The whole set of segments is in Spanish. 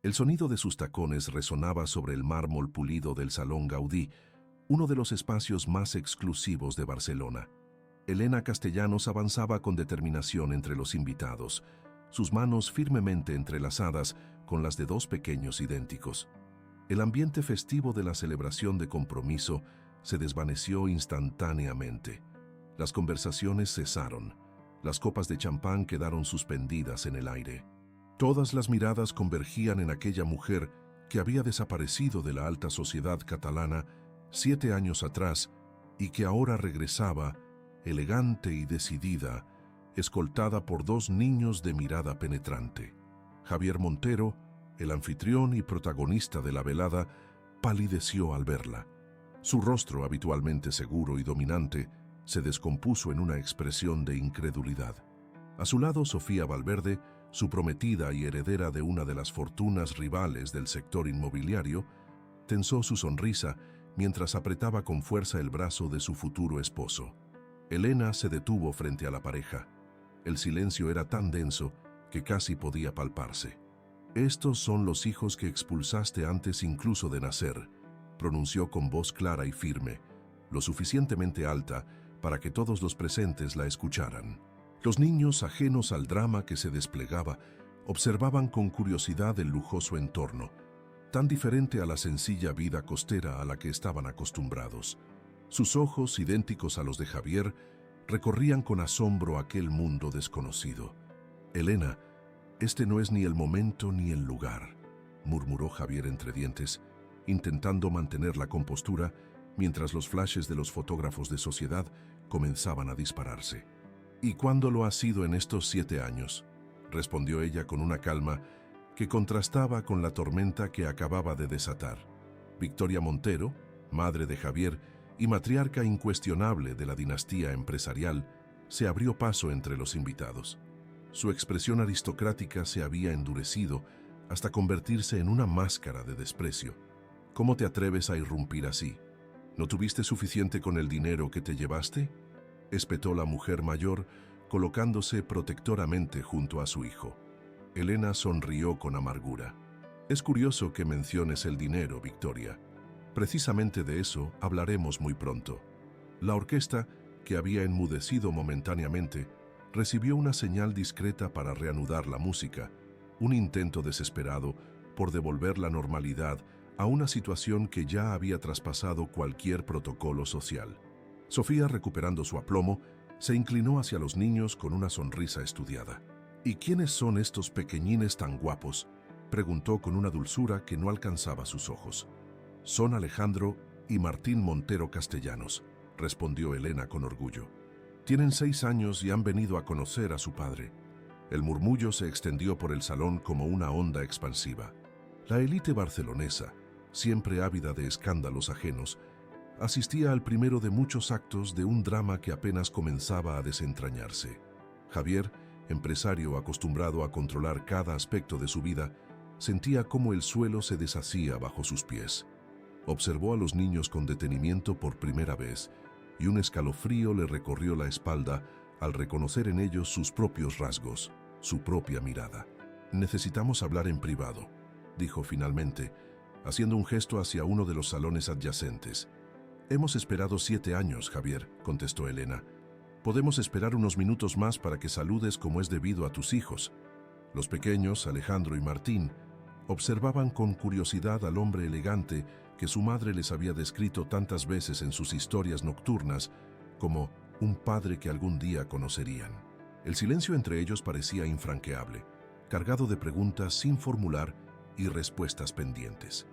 El sonido de sus tacones resonaba sobre el mármol pulido del Salón Gaudí, uno de los espacios más exclusivos de Barcelona. Elena Castellanos avanzaba con determinación entre los invitados, sus manos firmemente entrelazadas con las de dos pequeños idénticos. El ambiente festivo de la celebración de compromiso se desvaneció instantáneamente. Las conversaciones cesaron. Las copas de champán quedaron suspendidas en el aire. Todas las miradas convergían en aquella mujer que había desaparecido de la alta sociedad catalana 7 años atrás y que ahora regresaba, elegante y decidida, escoltada por 2 niños de mirada penetrante. Javier Montero, el anfitrión y protagonista de la velada, palideció al verla. Su rostro, habitualmente seguro y dominante, se descompuso en una expresión de incredulidad. A su lado, Sofía Valverde, su prometida y heredera de una de las fortunas rivales del sector inmobiliario, tensó su sonrisa mientras apretaba con fuerza el brazo de su futuro esposo. Elena se detuvo frente a la pareja. El silencio era tan denso que casi podía palparse. «Estos son los hijos que expulsaste antes incluso de nacer», pronunció con voz clara y firme, lo suficientemente alta para que todos los presentes la escucharan. Los niños, ajenos al drama que se desplegaba, observaban con curiosidad el lujoso entorno, tan diferente a la sencilla vida costera a la que estaban acostumbrados. Sus ojos, idénticos a los de Javier, recorrían con asombro aquel mundo desconocido. «Elena, este no es ni el momento ni el lugar», murmuró Javier entre dientes, intentando mantener la compostura mientras los flashes de los fotógrafos de sociedad comenzaban a dispararse. «¿Y cuándo lo ha sido en estos 7 años?» respondió ella con una calma que contrastaba con la tormenta que acababa de desatar. Victoria Montero, madre de Javier y matriarca incuestionable de la dinastía empresarial, se abrió paso entre los invitados. Su expresión aristocrática se había endurecido hasta convertirse en una máscara de desprecio. «¿Cómo te atreves a irrumpir así? ¿No tuviste suficiente con el dinero que te llevaste?», espetó la mujer mayor, colocándose protectoramente junto a su hijo. Elena sonrió con amargura. «Es curioso que menciones el dinero, Victoria. Precisamente de eso hablaremos muy pronto». La orquesta, que había enmudecido momentáneamente, recibió una señal discreta para reanudar la música, un intento desesperado por devolver la normalidad a una situación que ya había traspasado cualquier protocolo social. Sofía, recuperando su aplomo, se inclinó hacia los niños con una sonrisa estudiada. «¿Y quiénes son estos pequeñines tan guapos?», preguntó con una dulzura que no alcanzaba sus ojos. «Son Alejandro y Martín Montero Castellanos», respondió Elena con orgullo. «Tienen 6 años y han venido a conocer a su padre». El murmullo se extendió por el salón como una onda expansiva. La élite barcelonesa, siempre ávida de escándalos ajenos, asistía al primero de muchos actos de un drama que apenas comenzaba a desentrañarse. Javier, empresario acostumbrado a controlar cada aspecto de su vida, sentía cómo el suelo se deshacía bajo sus pies. Observó a los niños con detenimiento por primera vez y un escalofrío le recorrió la espalda al reconocer en ellos sus propios rasgos, su propia mirada. «Necesitamos hablar en privado», dijo finalmente, haciendo un gesto hacia uno de los salones adyacentes. «Hemos esperado 7 años, Javier», contestó Elena. «Podemos esperar unos minutos más para que saludes como es debido a tus hijos». Los pequeños, Alejandro y Martín, observaban con curiosidad al hombre elegante que su madre les había descrito tantas veces en sus historias nocturnas como un padre que algún día conocerían. El silencio entre ellos parecía infranqueable, cargado de preguntas sin formular y respuestas pendientes.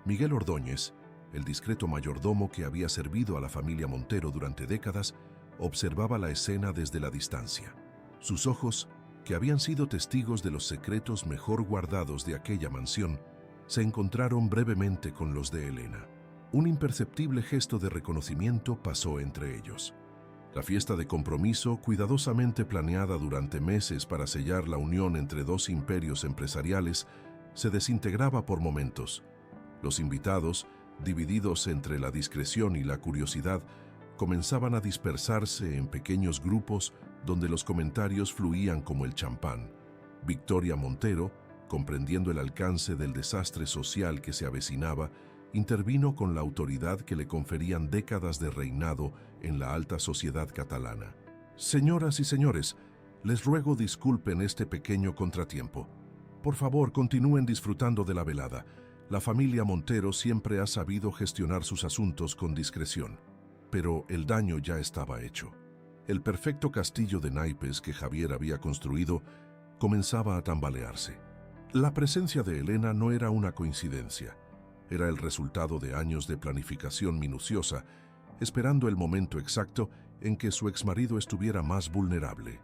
Miguel Ordóñez, el discreto mayordomo que había servido a la familia Montero durante décadas, observaba la escena desde la distancia. Sus ojos, que habían sido testigos de los secretos mejor guardados de aquella mansión, se encontraron brevemente con los de Elena. Un imperceptible gesto de reconocimiento pasó entre ellos. La fiesta de compromiso, cuidadosamente planeada durante meses para sellar la unión entre 2 imperios empresariales, se desintegraba por momentos. Los invitados, divididos entre la discreción y la curiosidad, comenzaban a dispersarse en pequeños grupos donde los comentarios fluían como el champán. Victoria Montero, comprendiendo el alcance del desastre social que se avecinaba, intervino con la autoridad que le conferían décadas de reinado en la alta sociedad catalana. Señoras y señores, les ruego disculpen este pequeño contratiempo. Por favor, continúen disfrutando de la velada. La familia Montero siempre ha sabido gestionar sus asuntos con discreción. Pero el daño ya estaba hecho. El perfecto castillo de naipes que Javier había construido comenzaba a tambalearse. La presencia de Elena no era una coincidencia. Era el resultado de años de planificación minuciosa, esperando el momento exacto en que su exmarido estuviera más vulnerable,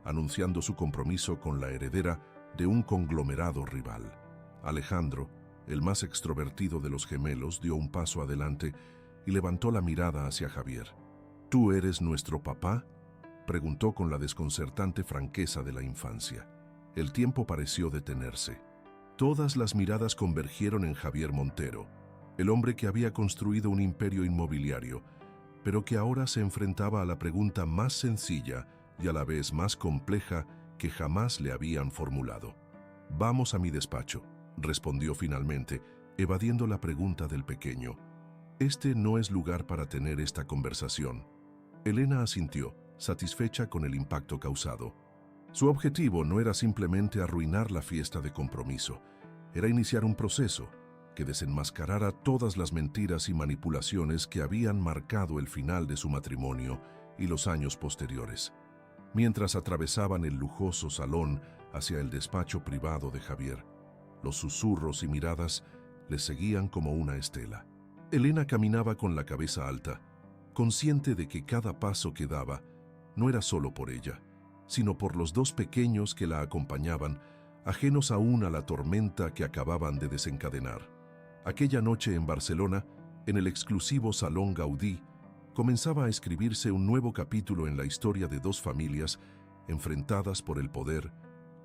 anunciando su compromiso con la heredera de un conglomerado rival. Alejandro, el más extrovertido de los gemelos, dio un paso adelante y levantó la mirada hacia Javier. ¿Tú eres nuestro papá?, preguntó con la desconcertante franqueza de la infancia. El tiempo pareció detenerse. Todas las miradas convergieron en Javier Montero, el hombre que había construido un imperio inmobiliario, pero que ahora se enfrentaba a la pregunta más sencilla y a la vez más compleja que jamás le habían formulado. «Vamos a mi despacho», respondió finalmente, evadiendo la pregunta del pequeño. «Este no es lugar para tener esta conversación». Elena asintió, satisfecha con el impacto causado. Su objetivo no era simplemente arruinar la fiesta de compromiso, era iniciar un proceso que desenmascarara todas las mentiras y manipulaciones que habían marcado el final de su matrimonio y los años posteriores. Mientras atravesaban el lujoso salón hacia el despacho privado de Javier, los susurros y miradas les seguían como una estela. Elena caminaba con la cabeza alta, consciente de que cada paso que daba no era solo por ella, sino por los dos pequeños que la acompañaban, ajenos aún a la tormenta que acababan de desencadenar. Aquella noche en Barcelona, en el exclusivo Salón Gaudí, comenzaba a escribirse un nuevo capítulo en la historia de dos familias enfrentadas por el poder,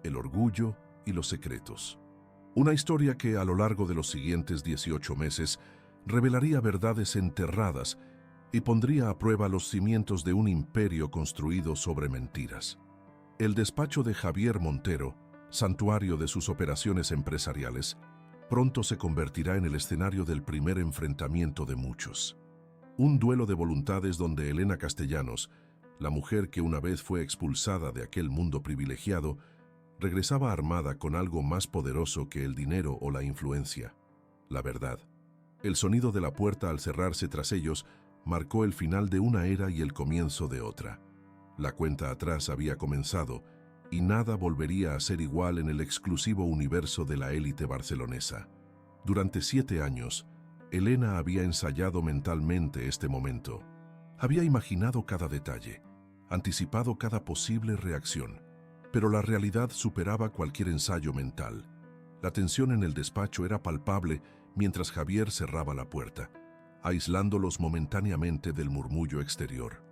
el orgullo y los secretos. Una historia que a lo largo de los siguientes 18 meses revelaría verdades enterradas y pondría a prueba los cimientos de un imperio construido sobre mentiras. El despacho de Javier Montero, santuario de sus operaciones empresariales, pronto se convertirá en el escenario del primer enfrentamiento de muchos. Un duelo de voluntades donde Elena Castellanos, la mujer que una vez fue expulsada de aquel mundo privilegiado, regresaba armada con algo más poderoso que el dinero o la influencia: la verdad. El sonido de la puerta al cerrarse tras ellos marcó el final de una era y el comienzo de otra. La cuenta atrás había comenzado y nada volvería a ser igual en el exclusivo universo de la élite barcelonesa. Durante 7 años, Elena había ensayado mentalmente este momento. Había imaginado cada detalle, anticipado cada posible reacción, pero la realidad superaba cualquier ensayo mental. La tensión en el despacho era palpable mientras Javier cerraba la puerta, aislándolos momentáneamente del murmullo exterior.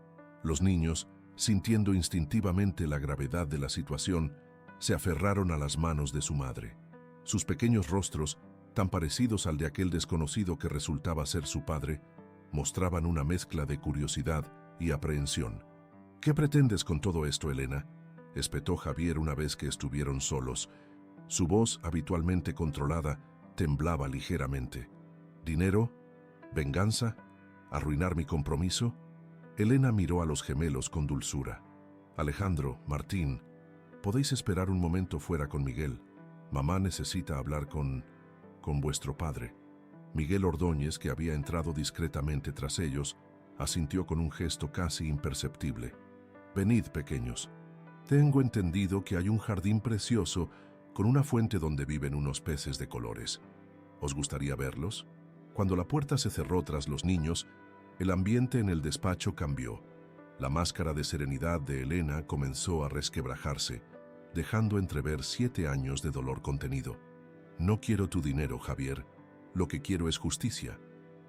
Los niños, sintiendo instintivamente la gravedad de la situación, se aferraron a las manos de su madre. Sus pequeños rostros, tan parecidos al de aquel desconocido que resultaba ser su padre, mostraban una mezcla de curiosidad y aprehensión. «¿Qué pretendes con todo esto, Elena?», espetó Javier una vez que estuvieron solos. Su voz, habitualmente controlada, temblaba ligeramente. «¿Dinero? ¿Venganza? ¿Arruinar mi compromiso?». Elena miró a los gemelos con dulzura. «Alejandro, Martín, podéis esperar un momento fuera con Miguel. Mamá necesita hablar con vuestro padre». Miguel Ordóñez, que había entrado discretamente tras ellos, asintió con un gesto casi imperceptible. «Venid, pequeños. Tengo entendido que hay un jardín precioso con una fuente donde viven unos peces de colores. ¿Os gustaría verlos?». Cuando la puerta se cerró tras los niños, el ambiente en el despacho cambió. La máscara de serenidad de Elena comenzó a resquebrajarse, dejando entrever 7 años de dolor contenido. «No quiero tu dinero, Javier. Lo que quiero es justicia.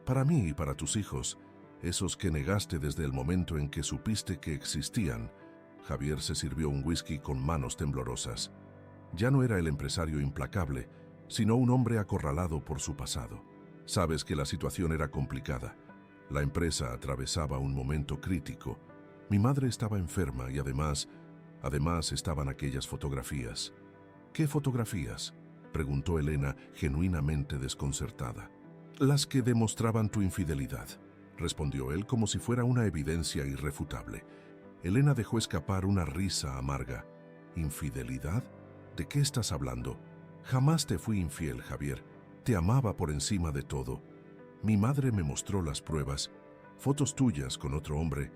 Para mí y para tus hijos, esos que negaste desde el momento en que supiste que existían». Javier se sirvió un whisky con manos temblorosas. Ya no era el empresario implacable, sino un hombre acorralado por su pasado. «Sabes que la situación era complicada. La empresa atravesaba un momento crítico. Mi madre estaba enferma y además estaban aquellas fotografías». «¿Qué fotografías?». preguntó Elena, genuinamente desconcertada. Las que demostraban tu infidelidad, respondió él como si fuera una evidencia irrefutable. Elena dejó escapar una risa amarga. ¿Infidelidad? ¿De qué estás hablando? Jamás te fui infiel, Javier. Te amaba por encima de todo. Mi madre me mostró las pruebas, fotos tuyas con otro hombre,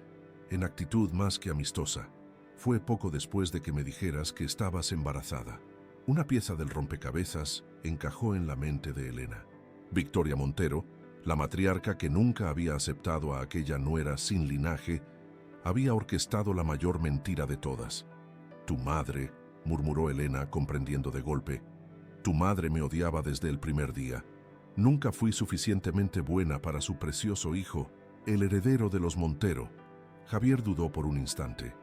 en actitud más que amistosa. Fue poco después de que me dijeras que estabas embarazada. Una pieza del rompecabezas encajó en la mente de Elena. Victoria Montero, la matriarca que nunca había aceptado a aquella nuera sin linaje, había orquestado la mayor mentira de todas. Tu madre, murmuró Elena, comprendiendo de golpe, tu madre me odiaba desde el primer día. Nunca fui suficientemente buena para su precioso hijo, el heredero de los Montero. Javier dudó por un instante.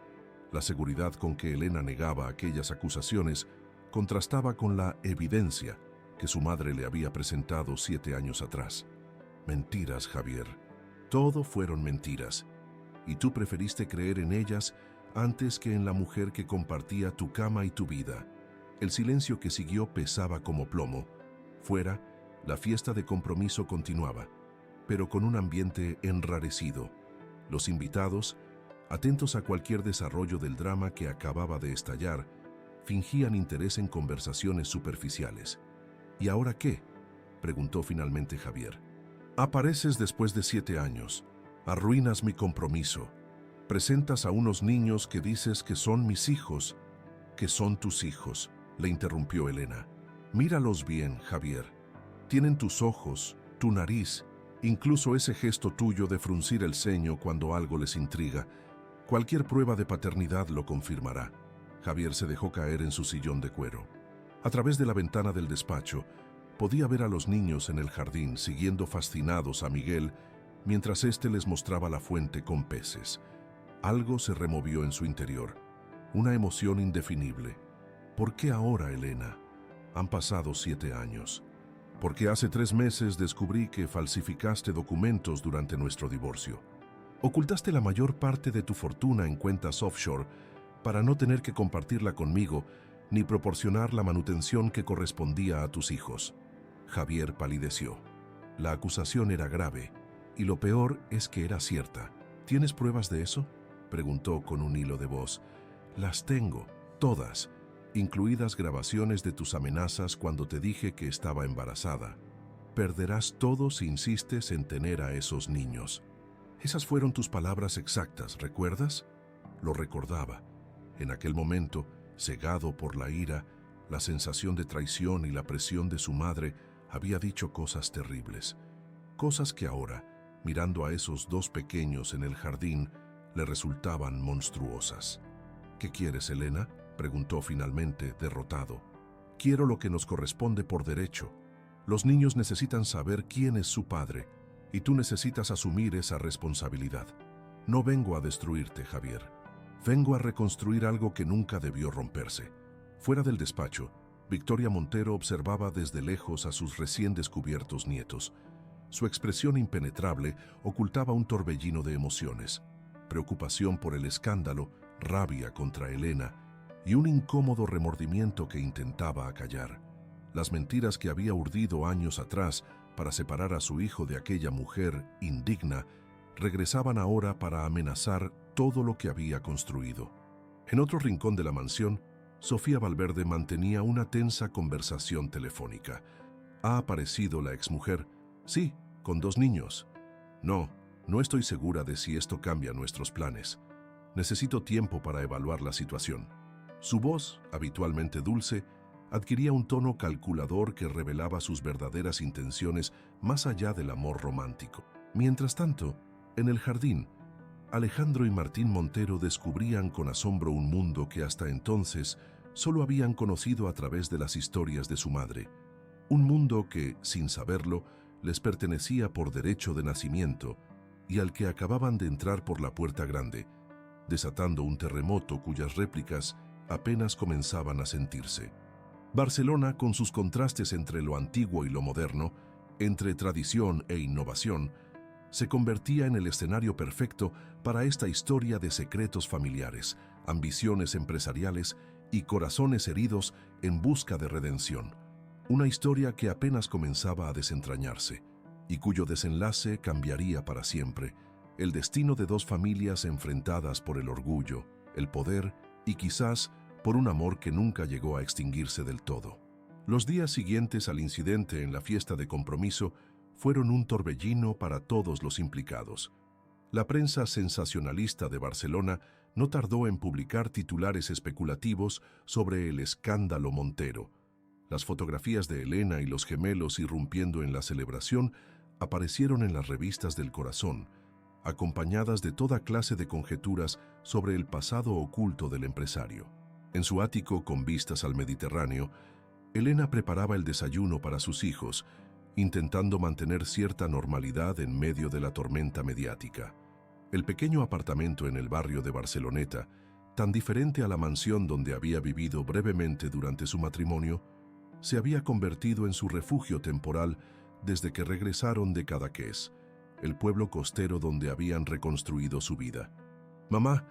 La seguridad con que Elena negaba aquellas acusaciones contrastaba con la evidencia que su madre le había presentado 7 años atrás. Mentiras, Javier. Todo fueron mentiras. Y tú preferiste creer en ellas antes que en la mujer que compartía tu cama y tu vida. El silencio que siguió pesaba como plomo. Fuera, la fiesta de compromiso continuaba, pero con un ambiente enrarecido. Los invitados, atentos a cualquier desarrollo del drama que acababa de estallar, fingían interés en conversaciones superficiales. ¿Y ahora qué?, preguntó finalmente Javier. Apareces después de 7 años, arruinas mi compromiso, presentas a unos niños que dices que son mis hijos, que son tus hijos, le interrumpió Elena. Míralos bien, Javier. Tienen tus ojos, tu nariz, incluso ese gesto tuyo de fruncir el ceño cuando algo les intriga. Cualquier prueba de paternidad lo confirmará. Javier se dejó caer en su sillón de cuero. A través de la ventana del despacho, podía ver a los niños en el jardín siguiendo fascinados a Miguel mientras éste les mostraba la fuente con peces. Algo se removió en su interior, una emoción indefinible. ¿Por qué ahora, Elena? Han pasado 7 años. Porque hace 3 meses descubrí que falsificaste documentos durante nuestro divorcio. Ocultaste la mayor parte de tu fortuna en cuentas offshore para no tener que compartirla conmigo ni proporcionar la manutención que correspondía a tus hijos. Javier palideció. La acusación era grave, y lo peor es que era cierta. ¿Tienes pruebas de eso?, preguntó con un hilo de voz. Las tengo, todas, incluidas grabaciones de tus amenazas cuando te dije que estaba embarazada. Perderás todo si insistes en tener a esos niños. Esas fueron tus palabras exactas, ¿recuerdas? Lo recordaba. En aquel momento, cegado por la ira, la sensación de traición y la presión de su madre, había dicho cosas terribles. Cosas que ahora, mirando a esos 2 pequeños en el jardín, le resultaban monstruosas. ¿Qué quieres, Elena?, preguntó finalmente, derrotado. Quiero lo que nos corresponde por derecho. Los niños necesitan saber quién es su padre, y tú necesitas asumir esa responsabilidad. No vengo a destruirte, Javier. Vengo a reconstruir algo que nunca debió romperse. Fuera del despacho, Victoria Montero observaba desde lejos a sus recién descubiertos nietos. Su expresión impenetrable ocultaba un torbellino de emociones, preocupación por el escándalo, rabia contra Elena y un incómodo remordimiento que intentaba acallar. Las mentiras que había urdido años atrás para separar a su hijo de aquella mujer indigna regresaban ahora para amenazar todo lo que había construido. En otro rincón de la mansión, Sofía Valverde mantenía una tensa conversación telefónica. ¿Ha aparecido la exmujer? Sí, con 2 niños. No estoy segura de si esto cambia nuestros planes. Necesito tiempo para evaluar la situación. Su voz, habitualmente dulce, adquiría un tono calculador que revelaba sus verdaderas intenciones más allá del amor romántico. Mientras tanto, en el jardín, Alejandro y Martín Montero descubrían con asombro un mundo que hasta entonces solo habían conocido a través de las historias de su madre. Un mundo que, sin saberlo, les pertenecía por derecho de nacimiento y al que acababan de entrar por la puerta grande, desatando un terremoto cuyas réplicas apenas comenzaban a sentirse. Barcelona, con sus contrastes entre lo antiguo y lo moderno, entre tradición e innovación, se convertía en el escenario perfecto para esta historia de secretos familiares, ambiciones empresariales y corazones heridos en busca de redención. Una historia que apenas comenzaba a desentrañarse y cuyo desenlace cambiaría para siempre el destino de dos familias enfrentadas por el orgullo, el poder y quizás por un amor que nunca llegó a extinguirse del todo. Los días siguientes al incidente en la fiesta de compromiso fueron un torbellino para todos los implicados. La prensa sensacionalista de Barcelona no tardó en publicar titulares especulativos sobre el escándalo Montero. Las fotografías de Elena y los gemelos irrumpiendo en la celebración aparecieron en las revistas del corazón, acompañadas de toda clase de conjeturas sobre el pasado oculto del empresario. En su ático con vistas al Mediterráneo, Elena preparaba el desayuno para sus hijos, intentando mantener cierta normalidad en medio de la tormenta mediática. El pequeño apartamento en el barrio de Barceloneta, tan diferente a la mansión donde había vivido brevemente durante su matrimonio, se había convertido en su refugio temporal desde que regresaron de Cadaqués, el pueblo costero donde habían reconstruido su vida. «Mamá,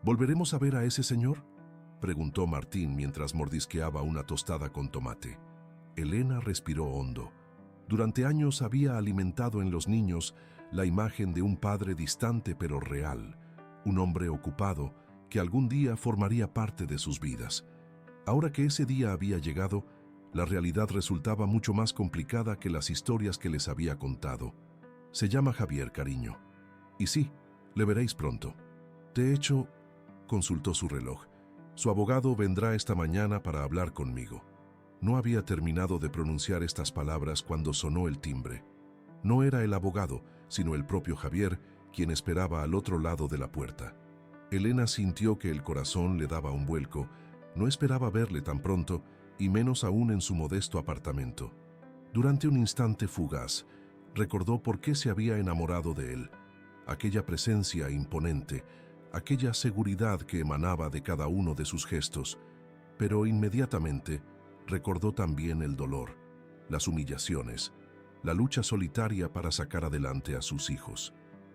¿volveremos a ver a ese señor?», preguntó Martín mientras mordisqueaba una tostada con tomate. Elena respiró hondo. Durante años había alimentado en los niños la imagen de un padre distante pero real, un hombre ocupado que algún día formaría parte de sus vidas. Ahora que ese día había llegado, la realidad resultaba mucho más complicada que las historias que les había contado. «Se llama Javier, cariño. Y sí, le veréis pronto. De hecho», consultó su reloj, «su abogado vendrá esta mañana para hablar conmigo». No había terminado de pronunciar estas palabras cuando sonó el timbre. No era el abogado, sino el propio Javier, quien esperaba al otro lado de la puerta. Elena sintió que el corazón le daba un vuelco. No esperaba verle tan pronto, y menos aún en su modesto apartamento. Durante un instante fugaz, recordó por qué se había enamorado de él. Aquella presencia imponente, aquella seguridad que emanaba de cada uno de sus gestos, pero inmediatamente recordó también el dolor, las humillaciones, la lucha solitaria para sacar adelante a sus hijos.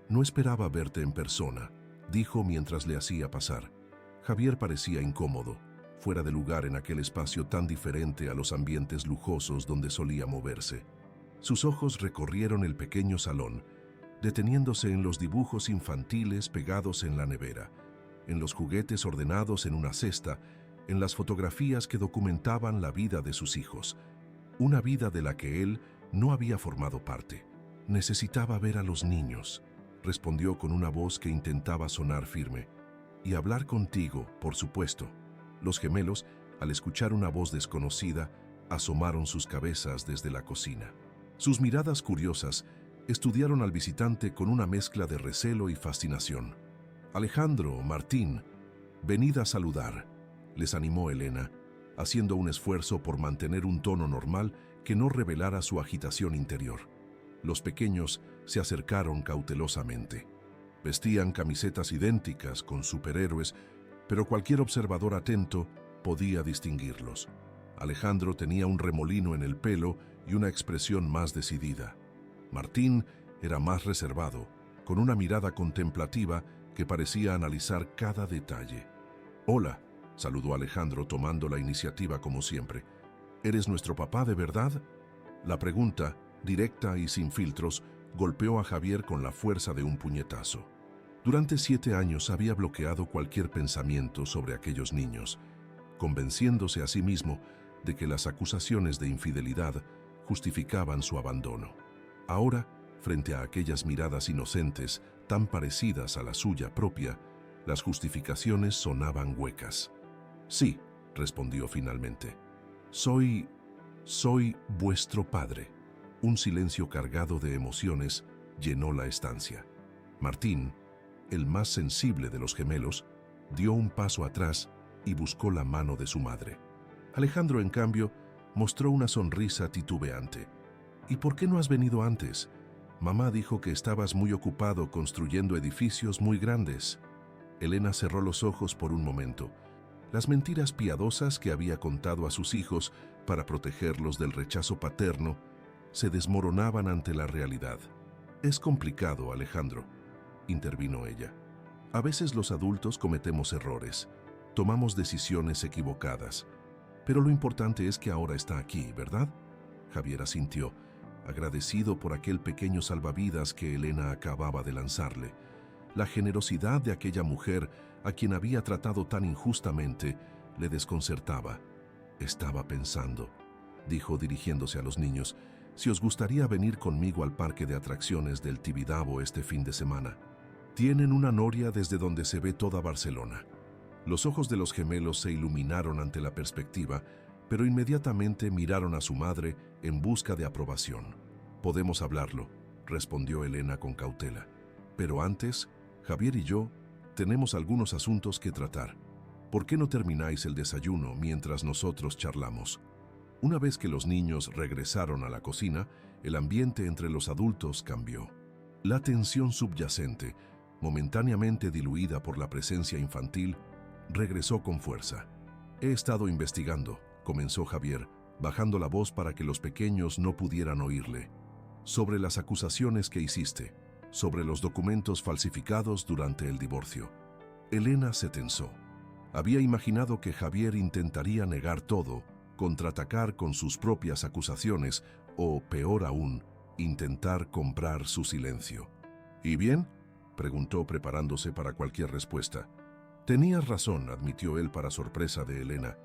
«No esperaba verte en persona», dijo mientras le hacía pasar. Javier parecía incómodo, fuera de lugar en aquel espacio tan diferente a los ambientes lujosos donde solía moverse. Sus ojos recorrieron el pequeño salón, deteniéndose en los dibujos infantiles pegados en la nevera, en los juguetes ordenados en una cesta, en las fotografías que documentaban la vida de sus hijos, una vida de la que él no había formado parte. «Necesitaba ver a los niños», respondió con una voz que intentaba sonar firme. «Y hablar contigo, por supuesto». Los gemelos, al escuchar una voz desconocida, asomaron sus cabezas desde la cocina. Sus miradas curiosas estudiaron al visitante con una mezcla de recelo y fascinación. «Alejandro, Martín, venid a saludar», les animó Elena, haciendo un esfuerzo por mantener un tono normal que no revelara su agitación interior. Los pequeños se acercaron cautelosamente. Vestían camisetas idénticas con superhéroes, pero cualquier observador atento podía distinguirlos. Alejandro tenía un remolino en el pelo y una expresión más decidida. Martín era más reservado, con una mirada contemplativa que parecía analizar cada detalle. «Hola», saludó Alejandro tomando la iniciativa como siempre. «¿Eres nuestro papá de verdad?». La pregunta, directa y sin filtros, golpeó a Javier con la fuerza de un puñetazo. Durante 7 años había bloqueado cualquier pensamiento sobre aquellos niños, convenciéndose a sí mismo de que las acusaciones de infidelidad justificaban su abandono. Ahora, frente a aquellas miradas inocentes, tan parecidas a la suya propia, las justificaciones sonaban huecas. «Sí», respondió finalmente. Soy vuestro padre». Un silencio cargado de emociones llenó la estancia. Martín, el más sensible de los gemelos, dio un paso atrás y buscó la mano de su madre. Alejandro, en cambio, mostró una sonrisa titubeante. «¿Y por qué no has venido antes? Mamá dijo que estabas muy ocupado construyendo edificios muy grandes». Elena cerró los ojos por un momento. Las mentiras piadosas que había contado a sus hijos para protegerlos del rechazo paterno se desmoronaban ante la realidad. «Es complicado, Alejandro», intervino ella. «A veces los adultos cometemos errores, tomamos decisiones equivocadas, Pero lo importante es que ahora está aquí, ¿verdad? Javier asintió, agradecido por aquel pequeño salvavidas que Elena acababa de lanzarle. La generosidad de aquella mujer a quien había tratado tan injustamente le desconcertaba. Estaba pensando, dijo dirigiéndose a los niños, si os gustaría venir conmigo al parque de atracciones del Tibidabo este fin de semana. Tienen una noria desde donde se ve toda Barcelona. Los ojos de los gemelos se iluminaron ante la perspectiva, pero inmediatamente miraron a su madre en busca de aprobación. «Podemos hablarlo», respondió Elena con cautela. «Pero antes, Javier y yo tenemos algunos asuntos que tratar. ¿Por qué no termináis el desayuno mientras nosotros charlamos?» Una vez que los niños regresaron a la cocina, el ambiente entre los adultos cambió. La tensión subyacente, momentáneamente diluida por la presencia infantil, regresó con fuerza. «He estado investigando», comenzó Javier, bajando la voz para que los pequeños no pudieran oírle, «sobre las acusaciones que hiciste, sobre los documentos falsificados durante el divorcio». Elena se tensó. Había imaginado que Javier intentaría negar todo, contraatacar con sus propias acusaciones o, peor aún, intentar comprar su silencio. «¿Y bien?», preguntó preparándose para cualquier respuesta. «Tenías razón», admitió él para sorpresa de Elena.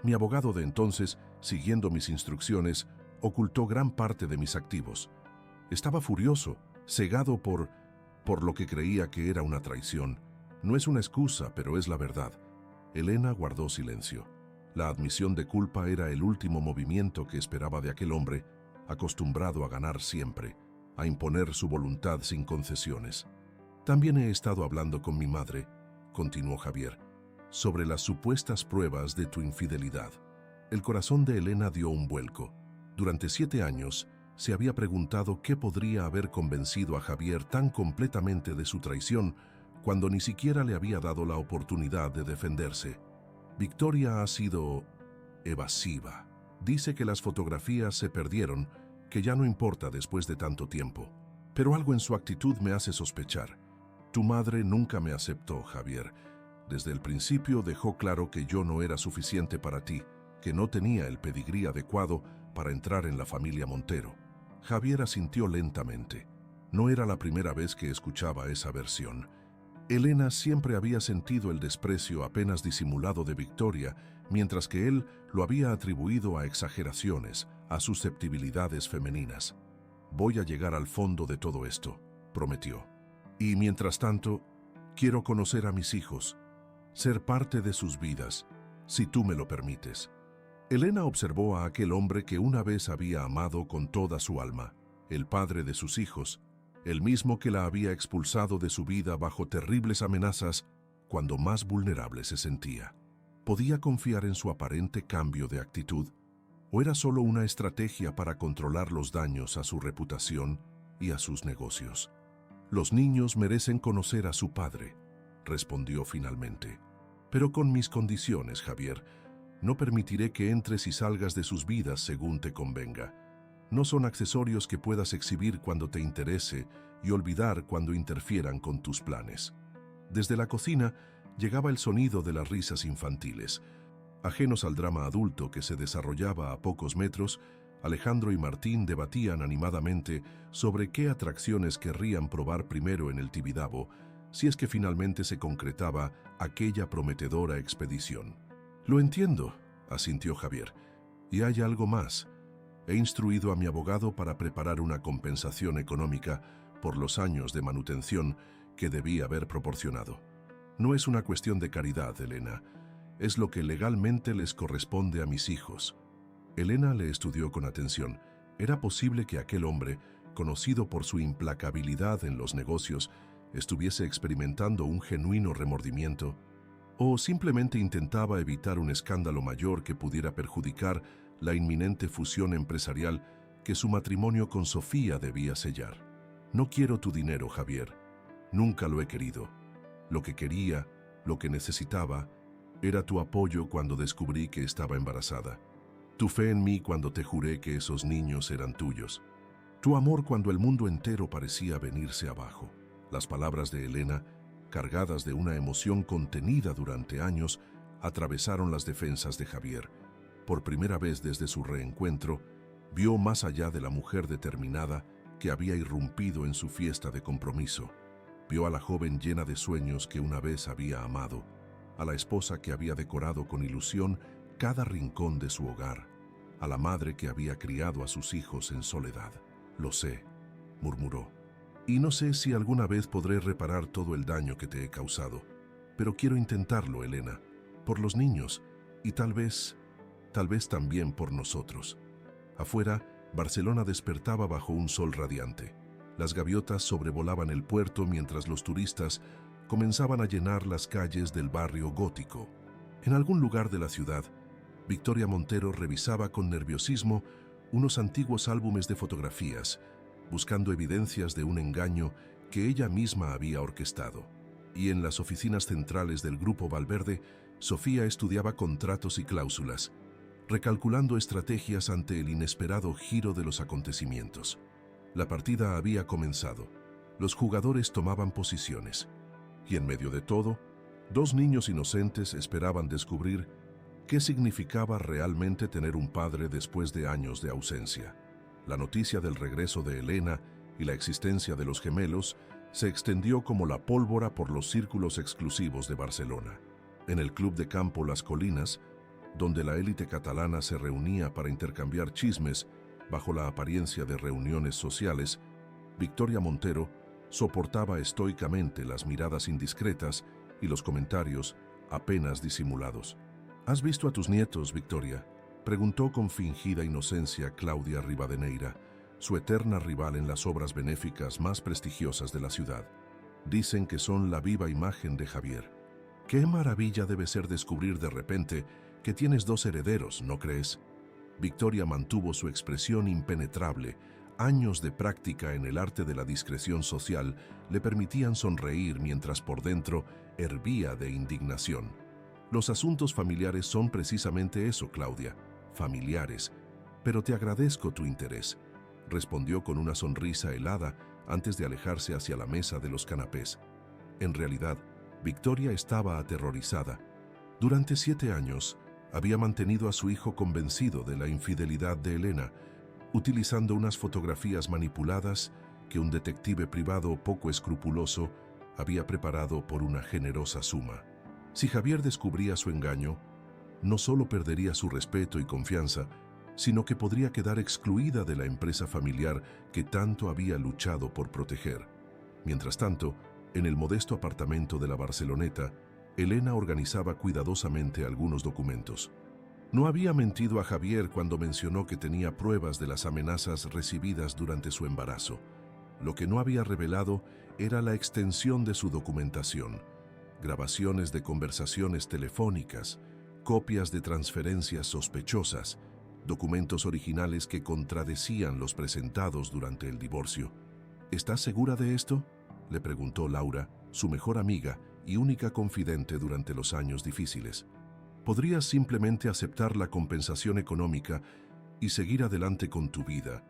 «Mi abogado de entonces, siguiendo mis instrucciones, ocultó gran parte de mis activos. Estaba furioso, cegado por lo que creía que era una traición. No es una excusa, pero es la verdad». Elena guardó silencio. La admisión de culpa era el último movimiento que esperaba de aquel hombre, acostumbrado a ganar siempre, a imponer su voluntad sin concesiones. «También he estado hablando con mi madre», continuó Javier, «sobre las supuestas pruebas de tu infidelidad». El corazón de Elena dio un vuelco. Durante 7 años se había preguntado qué podría haber convencido a Javier tan completamente de su traición cuando ni siquiera le había dado la oportunidad de defenderse. Victoria ha sido evasiva. Dice que las fotografías se perdieron, que ya no importa después de tanto tiempo. Pero algo en su actitud me hace sospechar. Tu madre nunca me aceptó, Javier. Desde el principio dejó claro que yo no era suficiente para ti, que no tenía el pedigrí adecuado para entrar en la familia Montero. Javier asintió lentamente. No era la primera vez que escuchaba esa versión. Elena siempre había sentido el desprecio apenas disimulado de Victoria, mientras que él lo había atribuido a exageraciones, a susceptibilidades femeninas. «Voy a llegar al fondo de todo esto», prometió. «Y mientras tanto, quiero conocer a mis hijos, ser parte de sus vidas, si tú me lo permites». Elena observó a aquel hombre que una vez había amado con toda su alma, el padre de sus hijos, el mismo que la había expulsado de su vida bajo terribles amenazas cuando más vulnerable se sentía. ¿Podía confiar en su aparente cambio de actitud? ¿O era solo una estrategia para controlar los daños a su reputación y a sus negocios? «Los niños merecen conocer a su padre», respondió finalmente. «Pero con mis condiciones, Javier. No permitiré que entres y salgas de sus vidas según te convenga. No son accesorios que puedas exhibir cuando te interese y olvidar cuando interfieran con tus planes». Desde la cocina llegaba el sonido de las risas infantiles. Ajenos al drama adulto que se desarrollaba a pocos metros, Alejandro y Martín debatían animadamente sobre qué atracciones querrían probar primero en el Tibidabo, si es que finalmente se concretaba aquella prometedora expedición. «Lo entiendo», asintió Javier. «Y hay algo más. He instruido a mi abogado para preparar una compensación económica por los años de manutención que debí haber proporcionado. No es una cuestión de caridad, Elena. Es lo que legalmente les corresponde a mis hijos». Elena le estudió con atención. ¿Era posible que aquel hombre, conocido por su implacabilidad en los negocios, estuviese experimentando un genuino remordimiento? ¿O simplemente intentaba evitar un escándalo mayor que pudiera perjudicar la inminente fusión empresarial que su matrimonio con Sofía debía sellar? «No quiero tu dinero, Javier. Nunca lo he querido. Lo que quería, lo que necesitaba, era tu apoyo cuando descubrí que estaba embarazada. Tu fe en mí cuando te juré que esos niños eran tuyos. Tu amor cuando el mundo entero parecía venirse abajo». Las palabras de Elena, cargadas de una emoción contenida durante años, atravesaron las defensas de Javier. Por primera vez desde su reencuentro, vio más allá de la mujer determinada que había irrumpido en su fiesta de compromiso. Vio a la joven llena de sueños que una vez había amado, a la esposa que había decorado con ilusión cada rincón de su hogar, a la madre que había criado a sus hijos en soledad. «Lo sé», murmuró, «y no sé si alguna vez podré reparar todo el daño que te he causado, pero quiero intentarlo, Elena, por los niños y tal vez también por nosotros». Afuera, Barcelona despertaba bajo un sol radiante. Las gaviotas sobrevolaban el puerto mientras los turistas comenzaban a llenar las calles del barrio gótico. En algún lugar de la ciudad, Victoria Montero revisaba con nerviosismo unos antiguos álbumes de fotografías, buscando evidencias de un engaño que ella misma había orquestado. Y en las oficinas centrales del Grupo Valverde, Sofía estudiaba contratos y cláusulas, recalculando estrategias ante el inesperado giro de los acontecimientos. La partida había comenzado. Los jugadores tomaban posiciones. Y en medio de todo, dos niños inocentes esperaban descubrir qué significaba realmente tener un padre después de años de ausencia. La noticia del regreso de Elena y la existencia de los gemelos se extendió como la pólvora por los círculos exclusivos de Barcelona. En el club de campo Las Colinas, donde la élite catalana se reunía para intercambiar chismes bajo la apariencia de reuniones sociales, Victoria Montero soportaba estoicamente las miradas indiscretas y los comentarios apenas disimulados. «¿Has visto a tus nietos, Victoria?», preguntó con fingida inocencia Claudia Rivadeneira, su eterna rival en las obras benéficas más prestigiosas de la ciudad. «Dicen que son la viva imagen de Javier. Qué maravilla debe ser descubrir de repente que tienes dos herederos, ¿no crees?». Victoria mantuvo su expresión impenetrable. Años de práctica en el arte de la discreción social le permitían sonreír mientras por dentro hervía de indignación. «Los asuntos familiares son precisamente eso, Claudia, familiares, pero te agradezco tu interés», respondió con una sonrisa helada antes de alejarse hacia la mesa de los canapés. En realidad, Victoria estaba aterrorizada. Durante 7 años, había mantenido a su hijo convencido de la infidelidad de Elena, utilizando unas fotografías manipuladas que un detective privado poco escrupuloso había preparado por una generosa suma. Si Javier descubría su engaño, no solo perdería su respeto y confianza, sino que podría quedar excluida de la empresa familiar que tanto había luchado por proteger. Mientras tanto, en el modesto apartamento de la Barceloneta, Elena organizaba cuidadosamente algunos documentos. No había mentido a Javier cuando mencionó que tenía pruebas de las amenazas recibidas durante su embarazo. Lo que no había revelado era la extensión de su documentación: grabaciones de conversaciones telefónicas, copias de transferencias sospechosas, documentos originales que contradecían los presentados durante el divorcio. «¿Estás segura de esto?», le preguntó Laura, su mejor amiga y única confidente durante los años difíciles. «¿Podrías simplemente aceptar la compensación económica y seguir adelante con tu vida,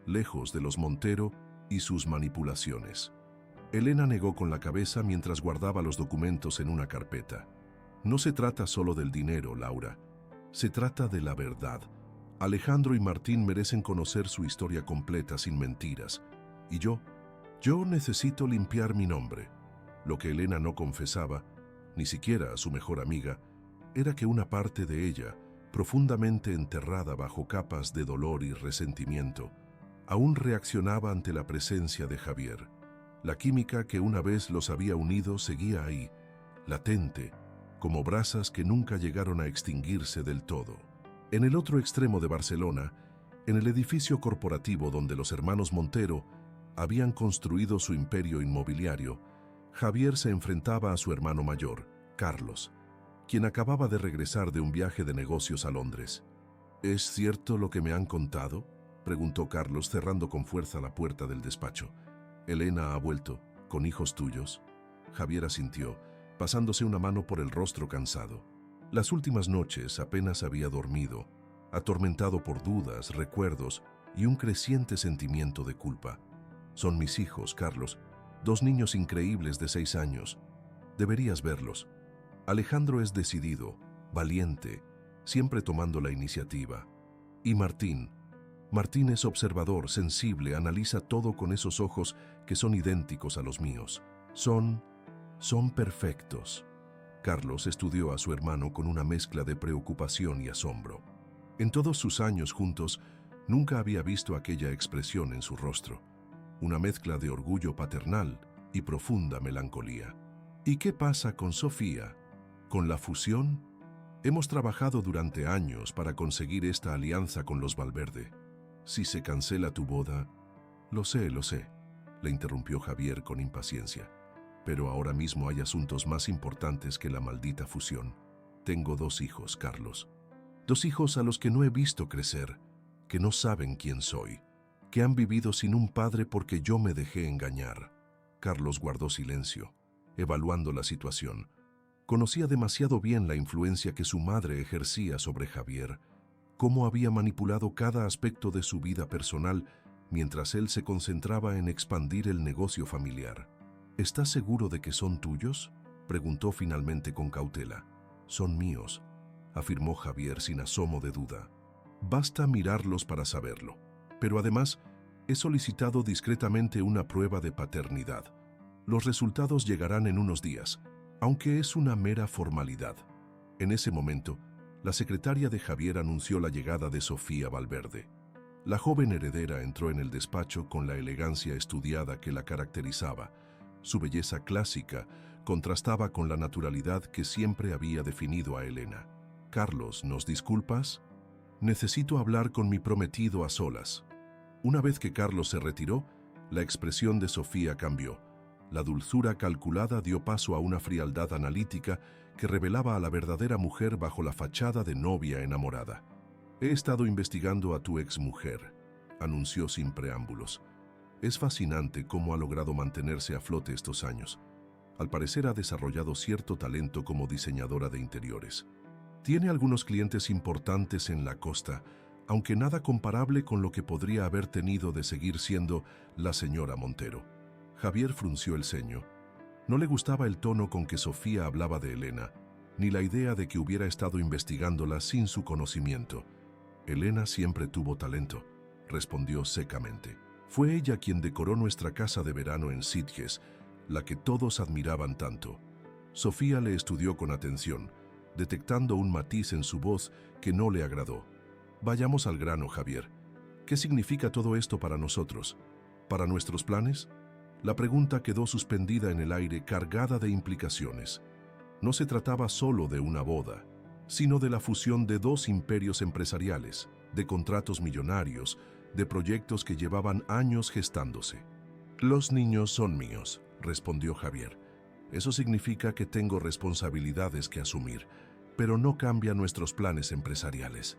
lejos de los Montero y sus manipulaciones?». Elena negó con la cabeza mientras guardaba los documentos en una carpeta. «No se trata solo del dinero, Laura. Se trata de la verdad. Alejandro y Martín merecen conocer su historia completa sin mentiras. Y yo necesito limpiar mi nombre». Lo que Elena no confesaba, ni siquiera a su mejor amiga, era que una parte de ella, profundamente enterrada bajo capas de dolor y resentimiento, aún reaccionaba ante la presencia de Javier. La química que una vez los había unido seguía ahí, latente, como brasas que nunca llegaron a extinguirse del todo. En el otro extremo de Barcelona, en el edificio corporativo donde los hermanos Montero habían construido su imperio inmobiliario, Javier se enfrentaba a su hermano mayor, Carlos, quien acababa de regresar de un viaje de negocios a Londres. «¿Es cierto lo que me han contado?», preguntó Carlos, cerrando con fuerza la puerta del despacho. «Elena ha vuelto, con hijos tuyos». Javier asintió, pasándose una mano por el rostro cansado. Las últimas noches apenas había dormido, atormentado por dudas, recuerdos y un creciente sentimiento de culpa. «Son mis hijos, Carlos, 2 niños increíbles de 6 años. Deberías verlos. Alejandro es decidido, valiente siempre tomando la iniciativa. Y Martín. Martín es observador, sensible, analiza todo con esos ojos que son idénticos a los míos. Son perfectos. Carlos estudió a su hermano con una mezcla de preocupación y asombro. En todos sus años juntos, nunca había visto aquella expresión en su rostro, una mezcla de orgullo paternal y profunda melancolía. ¿Y qué pasa con Sofía? ¿Con la fusión? Hemos trabajado durante años para conseguir esta alianza con los Valverde. Si se cancela tu boda... Lo sé, le interrumpió Javier con impaciencia. Pero ahora mismo hay asuntos más importantes que la maldita fusión. Tengo 2 hijos, Carlos. 2 hijos a los que no he visto crecer, que no saben quién soy, que han vivido sin un padre porque yo me dejé engañar. Carlos guardó silencio, evaluando la situación. Conocía demasiado bien la influencia que su madre ejercía sobre Javier, cómo había manipulado cada aspecto de su vida personal mientras él se concentraba en expandir el negocio familiar. ¿Estás seguro de que son tuyos?, preguntó finalmente con cautela. Son míos, afirmó Javier sin asomo de duda. Basta mirarlos para saberlo. Pero además, he solicitado discretamente una prueba de paternidad. Los resultados llegarán en unos días, aunque es una mera formalidad. En ese momento, la secretaria de Javier anunció la llegada de Sofía Valverde. La joven heredera entró en el despacho con la elegancia estudiada que la caracterizaba. Su belleza clásica contrastaba con la naturalidad que siempre había definido a Elena. «Carlos, ¿nos disculpas? Necesito hablar con mi prometido a solas». Una vez que Carlos se retiró, la expresión de Sofía cambió. La dulzura calculada dio paso a una frialdad analítica que revelaba a la verdadera mujer bajo la fachada de novia enamorada. «He estado investigando a tu exmujer», anunció sin preámbulos. «Es fascinante cómo ha logrado mantenerse a flote estos años. Al parecer ha desarrollado cierto talento como diseñadora de interiores. Tiene algunos clientes importantes en la costa, aunque nada comparable con lo que podría haber tenido de seguir siendo la señora Montero». Javier frunció el ceño. No le gustaba el tono con que Sofía hablaba de Elena, ni la idea de que hubiera estado investigándola sin su conocimiento. «Elena siempre tuvo talento», respondió secamente. «Fue ella quien decoró nuestra casa de verano en Sitges, la que todos admiraban tanto». Sofía le estudió con atención, detectando un matiz en su voz que no le agradó. «Vayamos al grano, Javier. ¿Qué significa todo esto para nosotros? ¿Para nuestros planes?». La pregunta quedó suspendida en el aire, cargada de implicaciones. No se trataba solo de una boda, sino de la fusión de 2 imperios empresariales, de contratos millonarios, de proyectos que llevaban años gestándose. «Los niños son míos», respondió Javier. «Eso significa que tengo responsabilidades que asumir, pero no cambia nuestros planes empresariales».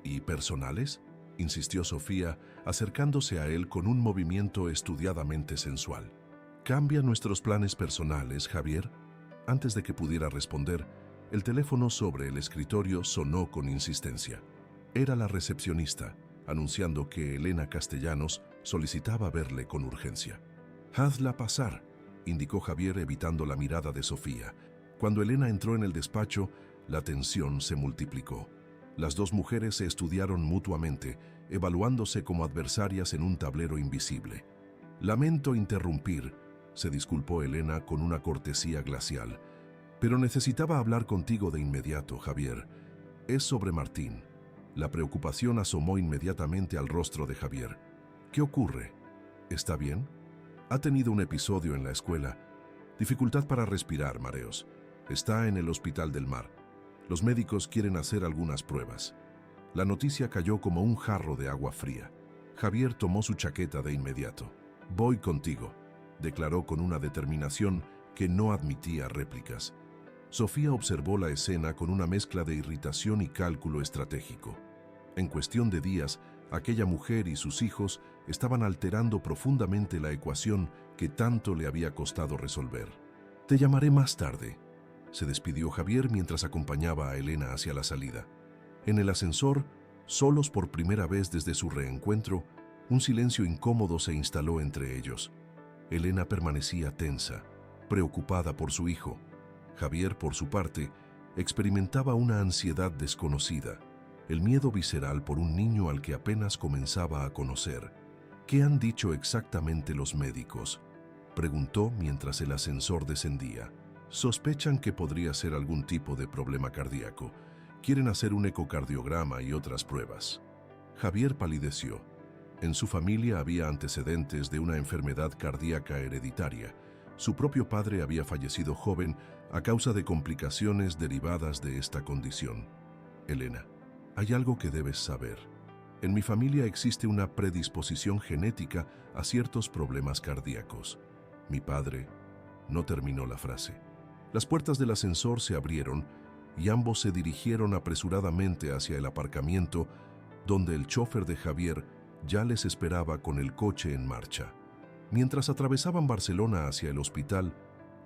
«¿Y personales?», insistió Sofía, acercándose a él con un movimiento estudiadamente sensual. «¿Cambia nuestros planes personales, Javier?». Antes de que pudiera responder, el teléfono sobre el escritorio sonó con insistencia. Era la recepcionista, anunciando que Elena Castellanos solicitaba verle con urgencia. «Hazla pasar», indicó Javier evitando la mirada de Sofía. Cuando Elena entró en el despacho, la tensión se multiplicó. Las 2 mujeres se estudiaron mutuamente, evaluándose como adversarias en un tablero invisible. «Lamento interrumpir», se disculpó Elena con una cortesía glacial. «Pero necesitaba hablar contigo de inmediato, Javier. Es sobre Martín». La preocupación asomó inmediatamente al rostro de Javier. «¿Qué ocurre? ¿Está bien? Ha tenido un episodio en la escuela. Dificultad para respirar, mareos. Está en el Hospital del Mar. Los médicos quieren hacer algunas pruebas». La noticia cayó como un jarro de agua fría. Javier tomó su chaqueta de inmediato. «Voy contigo», declaró con una determinación que no admitía réplicas. Sofía observó la escena con una mezcla de irritación y cálculo estratégico. En cuestión de días, aquella mujer y sus hijos estaban alterando profundamente la ecuación que tanto le había costado resolver. «Te llamaré más tarde», se despidió Javier mientras acompañaba a Elena hacia la salida. En el ascensor, solos por primera vez desde su reencuentro, un silencio incómodo se instaló entre ellos. Elena permanecía tensa, preocupada por su hijo. Javier, por su parte, Experimentaba una ansiedad desconocida, el miedo visceral por un niño al que apenas comenzaba a conocer. ¿Qué han dicho exactamente los médicos?, preguntó mientras el ascensor descendía. Sospechan que podría ser algún tipo de problema cardíaco. Quieren hacer un ecocardiograma y otras pruebas. Javier palideció. En su familia había antecedentes de una enfermedad cardíaca hereditaria. Su propio padre había fallecido joven a causa de complicaciones derivadas de esta condición. Elena, hay algo que debes saber. En mi familia existe una predisposición genética a ciertos problemas cardíacos. Mi padre no terminó la frase. Las puertas del ascensor se abrieron y ambos se dirigieron apresuradamente hacia el aparcamiento, donde el chofer de Javier ya les esperaba con el coche en marcha. Mientras atravesaban Barcelona hacia el hospital,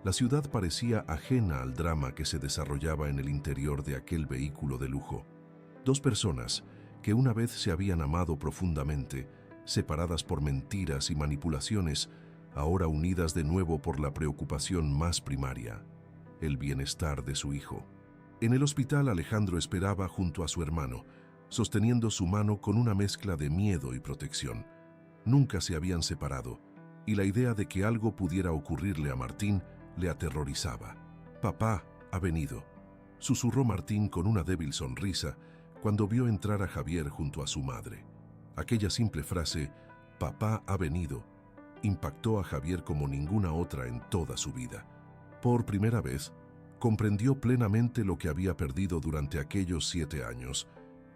la ciudad parecía ajena al drama que se desarrollaba en el interior de aquel vehículo de lujo. Dos personas que una vez se habían amado profundamente, separadas por mentiras y manipulaciones, ahora unidas de nuevo por la preocupación más primaria, el bienestar de su hijo. En el hospital, Alejandro esperaba junto a su hermano, sosteniendo su mano con una mezcla de miedo y protección. Nunca se habían separado, y la idea de que algo pudiera ocurrirle a Martín le aterrorizaba. «Papá ha venido», susurró Martín con una débil sonrisa cuando vio entrar a Javier junto a su madre. Aquella simple frase, «Papá ha venido», impactó a Javier como ninguna otra en toda su vida. Por primera vez, comprendió plenamente lo que había perdido durante aquellos 7 años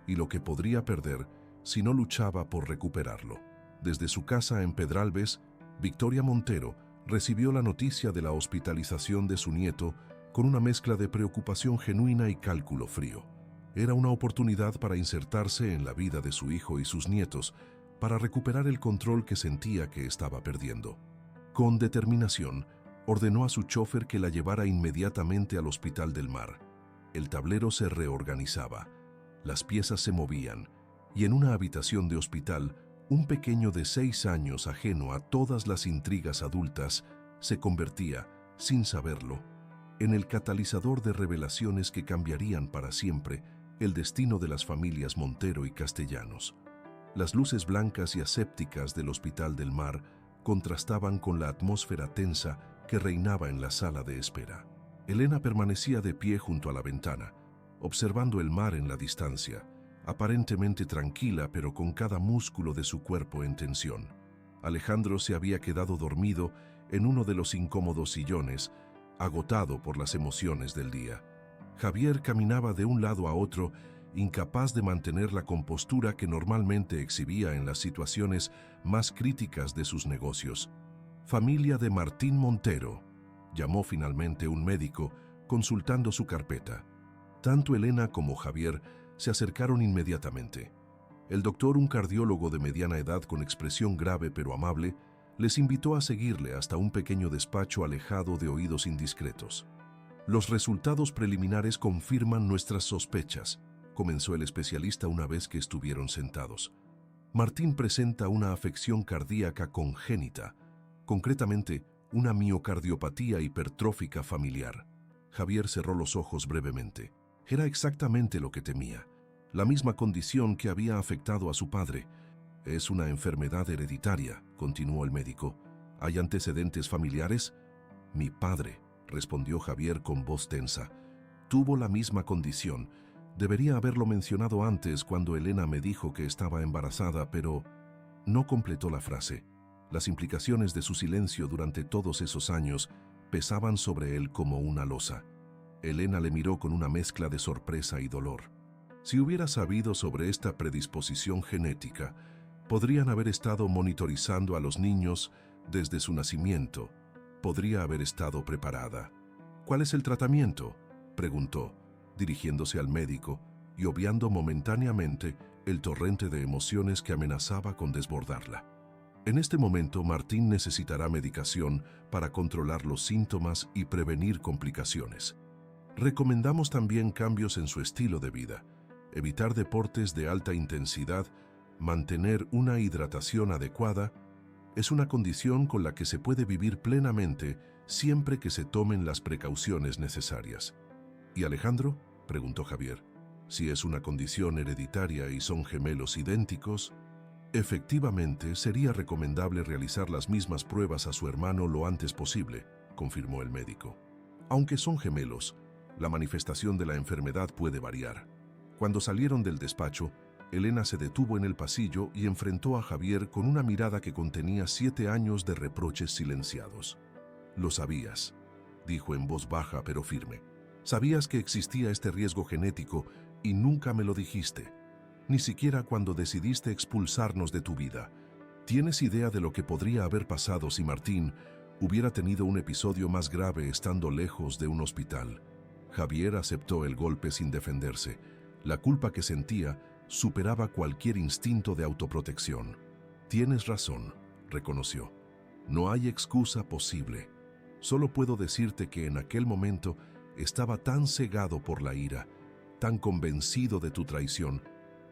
y lo que podría perder si no luchaba por recuperarlo. Desde su casa en Pedralbes, Victoria Montero recibió la noticia de la hospitalización de su nieto con una mezcla de preocupación genuina y cálculo frío. Era una oportunidad para insertarse en la vida de su hijo y sus nietos, para recuperar el control que sentía que estaba perdiendo. Con determinación, ordenó a su chofer que la llevara inmediatamente al Hospital del Mar. El tablero se reorganizaba, las piezas se movían, y en una habitación de hospital, un pequeño de 6 años ajeno a todas las intrigas adultas se convertía, sin saberlo, en el catalizador de revelaciones que cambiarían para siempre el destino de las familias Montero y Castellanos. Las luces blancas y asépticas del Hospital del Mar contrastaban con la atmósfera tensa que reinaba en la sala de espera. Elena permanecía de pie junto a la ventana, observando el mar en la distancia, aparentemente tranquila pero con cada músculo de su cuerpo en tensión. Alejandro se había quedado dormido en uno de los incómodos sillones, agotado por las emociones del día. Javier caminaba de un lado a otro, incapaz de mantener la compostura que normalmente exhibía en las situaciones más críticas de sus negocios. «Familia de Martín Montero», llamó finalmente un médico, consultando su carpeta. Tanto Elena como Javier se acercaron inmediatamente. El doctor, un cardiólogo de mediana edad con expresión grave pero amable, les invitó a seguirle hasta un pequeño despacho alejado de oídos indiscretos. «Los resultados preliminares confirman nuestras sospechas», comenzó el especialista una vez que estuvieron sentados. «Martín presenta una afección cardíaca congénita, concretamente una miocardiopatía hipertrófica familiar». Javier cerró los ojos brevemente. Era exactamente lo que temía, la misma condición que había afectado a su padre. «Es una enfermedad hereditaria», continuó el médico. «¿Hay antecedentes familiares?» «Mi padre», respondió Javier con voz tensa, «tuvo la misma condición. Debería haberlo mencionado antes cuando Elena me dijo que estaba embarazada, pero…» No completó la frase. Las implicaciones de su silencio durante todos esos años pesaban sobre él como una losa. Elena le miró con una mezcla de sorpresa y dolor. Si hubiera sabido sobre esta predisposición genética, podrían haber estado monitorizando a los niños desde su nacimiento. Podría haber estado preparada. «¿Cuál es el tratamiento?», preguntó, dirigiéndose al médico y obviando momentáneamente el torrente de emociones que amenazaba con desbordarla. «En este momento, Martín necesitará medicación para controlar los síntomas y prevenir complicaciones. Recomendamos también cambios en su estilo de vida, evitar deportes de alta intensidad, mantener una hidratación adecuada. Es una condición con la que se puede vivir plenamente siempre que se tomen las precauciones necesarias». ¿Y Alejandro?, preguntó Javier. Si es una condición hereditaria y son gemelos idénticos, efectivamente sería recomendable realizar las mismas pruebas a su hermano lo antes posible, confirmó el médico. Aunque son gemelos, la manifestación de la enfermedad puede variar. Cuando salieron del despacho, Elena se detuvo en el pasillo y enfrentó a Javier con una mirada que contenía 7 años de reproches silenciados. «Lo sabías», dijo en voz baja pero firme. «Sabías que existía este riesgo genético y nunca me lo dijiste, ni siquiera cuando decidiste expulsarnos de tu vida. ¿Tienes idea de lo que podría haber pasado si Martín hubiera tenido un episodio más grave estando lejos de un hospital?» Javier aceptó el golpe sin defenderse. La culpa que sentía superaba cualquier instinto de autoprotección. «Tienes razón», reconoció. «No hay excusa posible. Solo puedo decirte que en aquel momento estaba tan cegado por la ira, tan convencido de tu traición,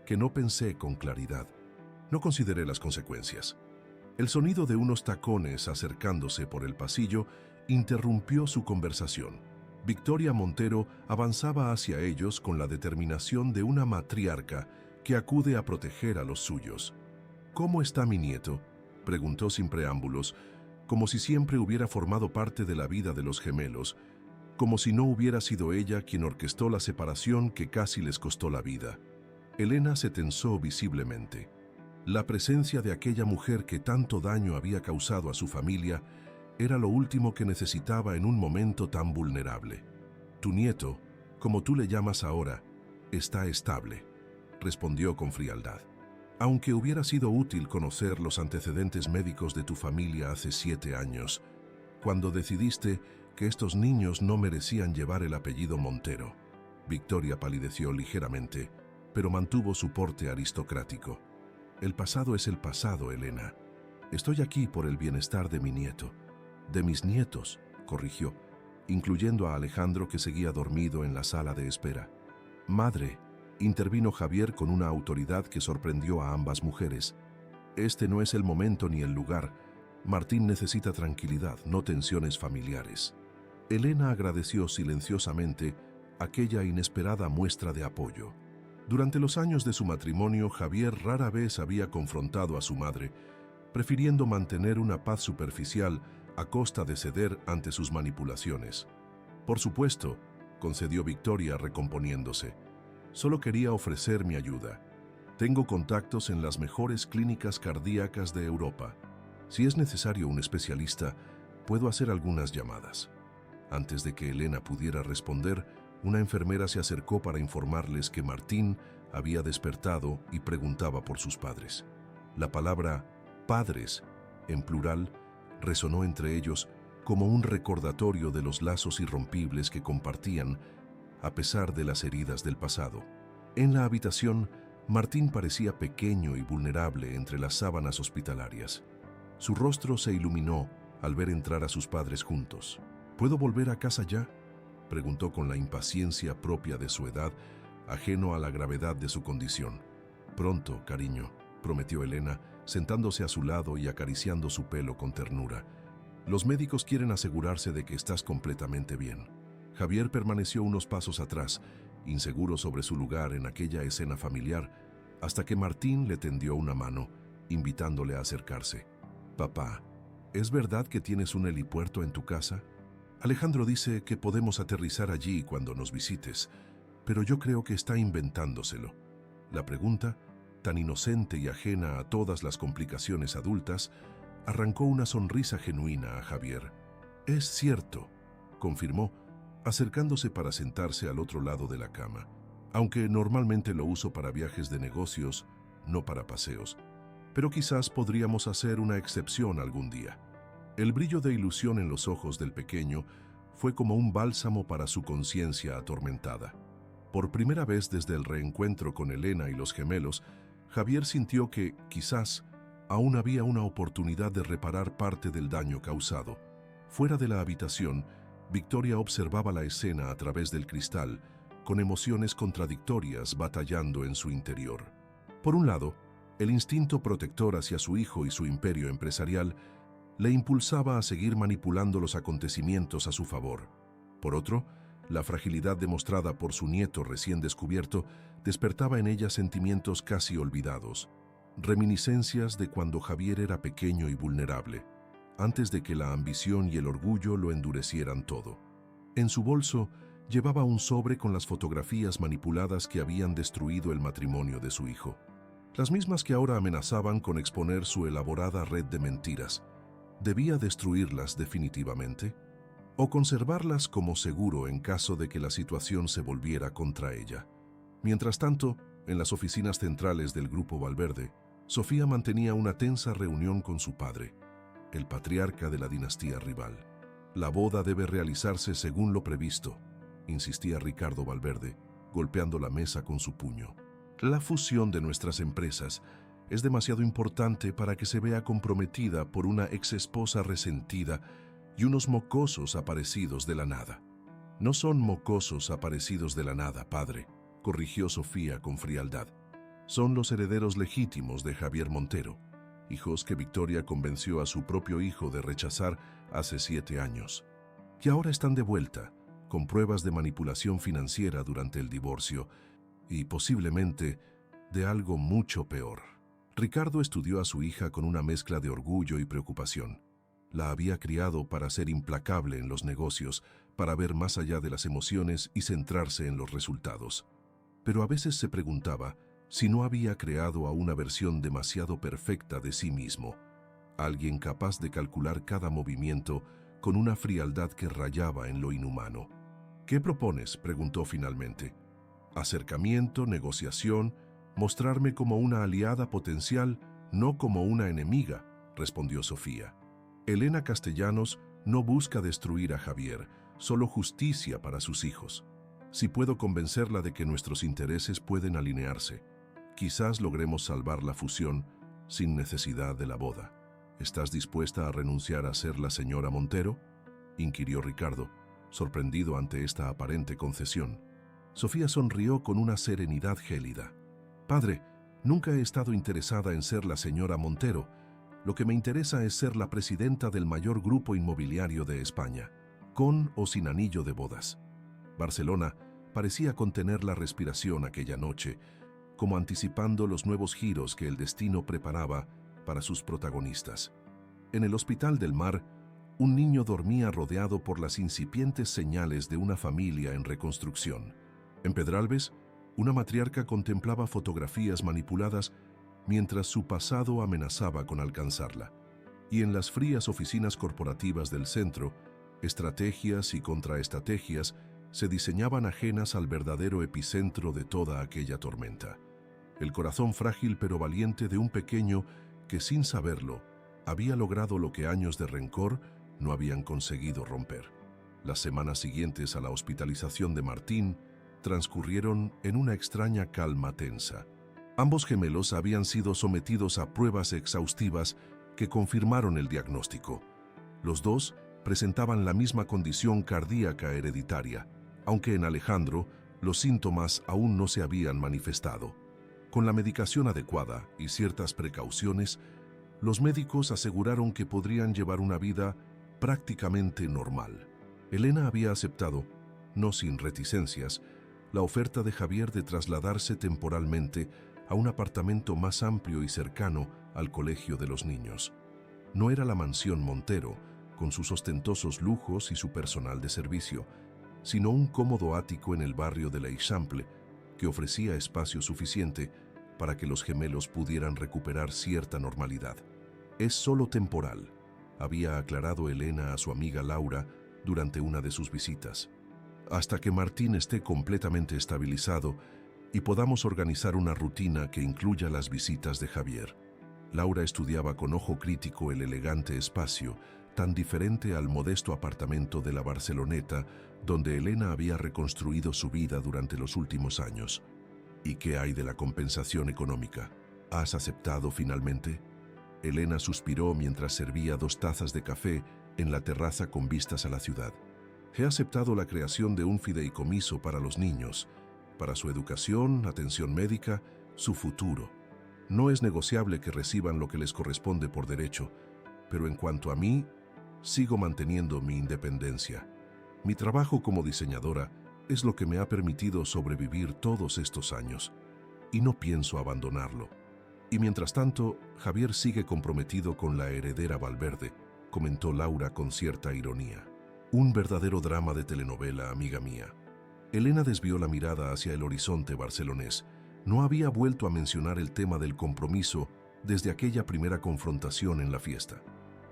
que no pensé con claridad. No consideré las consecuencias». El sonido de unos tacones acercándose por el pasillo interrumpió su conversación. Victoria Montero avanzaba hacia ellos con la determinación de una matriarca que acude a proteger a los suyos. «¿Cómo está mi nieto?», preguntó sin preámbulos, como si siempre hubiera formado parte de la vida de los gemelos, como si no hubiera sido ella quien orquestó la separación que casi les costó la vida. Elena se tensó visiblemente. La presencia de aquella mujer que tanto daño había causado a su familia era lo último que necesitaba en un momento tan vulnerable. «Tu nieto, como tú le llamas ahora, está estable», respondió con frialdad. «Aunque hubiera sido útil conocer los antecedentes médicos de tu familia hace 7 años, cuando decidiste que estos niños no merecían llevar el apellido Montero». Victoria palideció ligeramente, pero mantuvo su porte aristocrático. «El pasado es el pasado, Elena. Estoy aquí por el bienestar de mi nieto». «De mis nietos», corrigió, incluyendo a Alejandro, que seguía dormido en la sala de espera. «Madre», intervino Javier con una autoridad que sorprendió a ambas mujeres. «Este no es el momento ni el lugar. Martín necesita tranquilidad, no tensiones familiares». Elena agradeció silenciosamente aquella inesperada muestra de apoyo. Durante los años de su matrimonio, Javier rara vez había confrontado a su madre, prefiriendo mantener una paz superficial a costa de ceder ante sus manipulaciones. «Por supuesto», concedió Victoria recomponiéndose. «Solo quería ofrecer mi ayuda. Tengo contactos en las mejores clínicas cardíacas de Europa. Si es necesario un especialista, puedo hacer algunas llamadas». Antes de que Elena pudiera responder, una enfermera se acercó para informarles que Martín había despertado y preguntaba por sus padres. La palabra «padres», en plural, resonó entre ellos como un recordatorio de los lazos irrompibles que compartían, a pesar de las heridas del pasado. En la habitación, Martín parecía pequeño y vulnerable entre las sábanas hospitalarias. Su rostro se iluminó al ver entrar a sus padres juntos. «¿Puedo volver a casa ya?», preguntó con la impaciencia propia de su edad, ajeno a la gravedad de su condición. «Pronto, cariño», prometió Elena, sentándose a su lado y acariciando su pelo con ternura. «Los médicos quieren asegurarse de que estás completamente bien». Javier permaneció unos pasos atrás, inseguro sobre su lugar en aquella escena familiar, hasta que Martín le tendió una mano, invitándole a acercarse. «Papá, ¿es verdad que tienes un helipuerto en tu casa? Alejandro dice que podemos aterrizar allí cuando nos visites, pero yo creo que está inventándoselo». La pregunta, tan inocente y ajena a todas las complicaciones adultas, arrancó una sonrisa genuina a Javier. «Es cierto», confirmó, acercándose para sentarse al otro lado de la cama. «Aunque normalmente lo uso para viajes de negocios, no para paseos. Pero quizás podríamos hacer una excepción algún día». El brillo de ilusión en los ojos del pequeño fue como un bálsamo para su conciencia atormentada. Por primera vez desde el reencuentro con Elena y los gemelos, Javier sintió que, quizás, aún había una oportunidad de reparar parte del daño causado. Fuera de la habitación, Victoria observaba la escena a través del cristal, con emociones contradictorias batallando en su interior. Por un lado, el instinto protector hacia su hijo y su imperio empresarial le impulsaba a seguir manipulando los acontecimientos a su favor. Por otro, La fragilidad demostrada por su nieto recién descubierto despertaba en ella sentimientos casi olvidados, reminiscencias de cuando Javier era pequeño y vulnerable, antes de que la ambición y el orgullo lo endurecieran todo. En su bolso llevaba un sobre con las fotografías manipuladas que habían destruido el matrimonio de su hijo, las mismas que ahora amenazaban con exponer su elaborada red de mentiras. ¿Debía destruirlas definitivamente? ¿O conservarlas como seguro en caso de que la situación se volviera contra ella? Mientras tanto, en las oficinas centrales del Grupo Valverde, Sofía mantenía una tensa reunión con su padre, el patriarca de la dinastía rival. La boda debe realizarse según lo previsto, insistía Ricardo Valverde, golpeando la mesa con su puño. La fusión de nuestras empresas es demasiado importante para que se vea comprometida por una exesposa resentida y unos mocosos aparecidos de la nada. No son mocosos aparecidos de la nada, padre, corrigió Sofía con frialdad. Son los herederos legítimos de Javier Montero, hijos que Victoria convenció a su propio hijo de rechazar hace 7 años, que ahora están de vuelta, con pruebas de manipulación financiera durante el divorcio y posiblemente de algo mucho peor. Ricardo estudió a su hija con una mezcla de orgullo y preocupación. La había criado para ser implacable en los negocios, para ver más allá de las emociones y centrarse en los resultados. Pero a veces se preguntaba si no había creado a una versión demasiado perfecta de sí mismo, alguien capaz de calcular cada movimiento con una frialdad que rayaba en lo inhumano. ¿Qué propones?, preguntó finalmente. Acercamiento, negociación, mostrarme como una aliada potencial, no como una enemiga, respondió Sofía. Elena Castellanos no busca destruir a Javier, solo justicia para sus hijos. Si puedo convencerla de que nuestros intereses pueden alinearse, quizás logremos salvar la fusión sin necesidad de la boda. ¿Estás dispuesta a renunciar a ser la señora Montero?, inquirió Ricardo, sorprendido ante esta aparente concesión. Sofía sonrió con una serenidad gélida. Padre, nunca he estado interesada en ser la señora Montero. Lo que me interesa es ser la presidenta del mayor grupo inmobiliario de España, con o sin anillo de bodas. Barcelona parecía contener la respiración aquella noche, como anticipando los nuevos giros que el destino preparaba para sus protagonistas. En el Hospital del Mar, un niño dormía rodeado por las incipientes señales de una familia en reconstrucción. En Pedralbes, una matriarca contemplaba fotografías manipuladas mientras su pasado amenazaba con alcanzarla. Y en las frías oficinas corporativas del centro, estrategias y contraestrategias se diseñaban ajenas al verdadero epicentro de toda aquella tormenta. El corazón frágil pero valiente de un pequeño que, sin saberlo, había logrado lo que años de rencor no habían conseguido romper. Las semanas siguientes a la hospitalización de Martín transcurrieron en una extraña calma tensa. Ambos gemelos habían sido sometidos a pruebas exhaustivas que confirmaron el diagnóstico. Los dos presentaban la misma condición cardíaca hereditaria, aunque en Alejandro los síntomas aún no se habían manifestado. Con la medicación adecuada y ciertas precauciones, los médicos aseguraron que podrían llevar una vida prácticamente normal. Elena había aceptado, no sin reticencias, la oferta de Javier de trasladarse temporalmente a un apartamento más amplio y cercano al colegio de los niños. No era la mansión Montero, con sus ostentosos lujos y su personal de servicio, sino un cómodo ático en el barrio de l'Eixample, que ofrecía espacio suficiente para que los gemelos pudieran recuperar cierta normalidad. Es solo temporal, había aclarado Elena a su amiga Laura durante una de sus visitas, hasta que Martín esté completamente estabilizado y podamos organizar una rutina que incluya las visitas de Javier. Laura estudiaba con ojo crítico el elegante espacio, tan diferente al modesto apartamento de la Barceloneta, donde Elena había reconstruido su vida durante los últimos años. ¿Y qué hay de la compensación económica? ¿Has aceptado finalmente? Elena suspiró mientras servía 2 tazas de café en la terraza con vistas a la ciudad. He aceptado la creación de un fideicomiso para los niños, para su educación, atención médica, su futuro. No es negociable que reciban lo que les corresponde por derecho, pero en cuanto a mí, sigo manteniendo mi independencia. Mi trabajo como diseñadora es lo que me ha permitido sobrevivir todos estos años, y no pienso abandonarlo. Y mientras tanto, Javier sigue comprometido con la heredera Valverde, comentó Laura con cierta ironía. Un verdadero drama de telenovela, amiga mía. Elena desvió la mirada hacia el horizonte barcelonés. No había vuelto a mencionar el tema del compromiso desde aquella primera confrontación en la fiesta.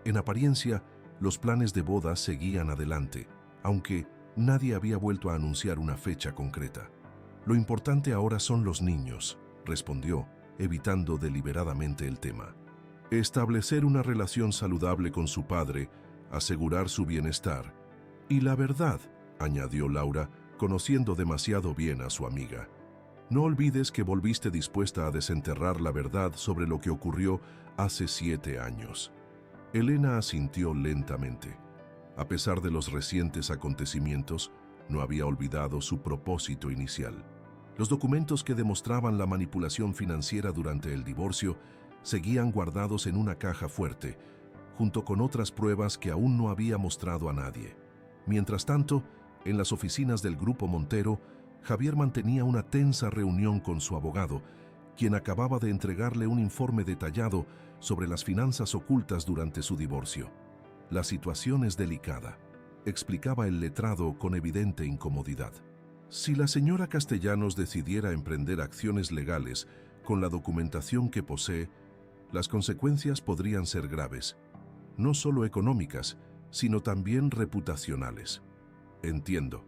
En apariencia, los planes de boda seguían adelante, aunque nadie había vuelto a anunciar una fecha concreta. Lo importante ahora son los niños, respondió, evitando deliberadamente el tema. Establecer una relación saludable con su padre, asegurar su bienestar. Y la verdad, añadió Laura, conociendo demasiado bien a su amiga. No olvides que volviste dispuesta a desenterrar la verdad sobre lo que ocurrió hace 7 años. Elena asintió lentamente. A pesar de los recientes acontecimientos, no había olvidado su propósito inicial. Los documentos que demostraban la manipulación financiera durante el divorcio seguían guardados en una caja fuerte, junto con otras pruebas que aún no había mostrado a nadie. Mientras tanto, en las oficinas del Grupo Montero, Javier mantenía una tensa reunión con su abogado, quien acababa de entregarle un informe detallado sobre las finanzas ocultas durante su divorcio. La situación es delicada, explicaba el letrado con evidente incomodidad. Si la señora Castellanos decidiera emprender acciones legales con la documentación que posee, las consecuencias podrían ser graves, no solo económicas, sino también reputacionales. Entiendo,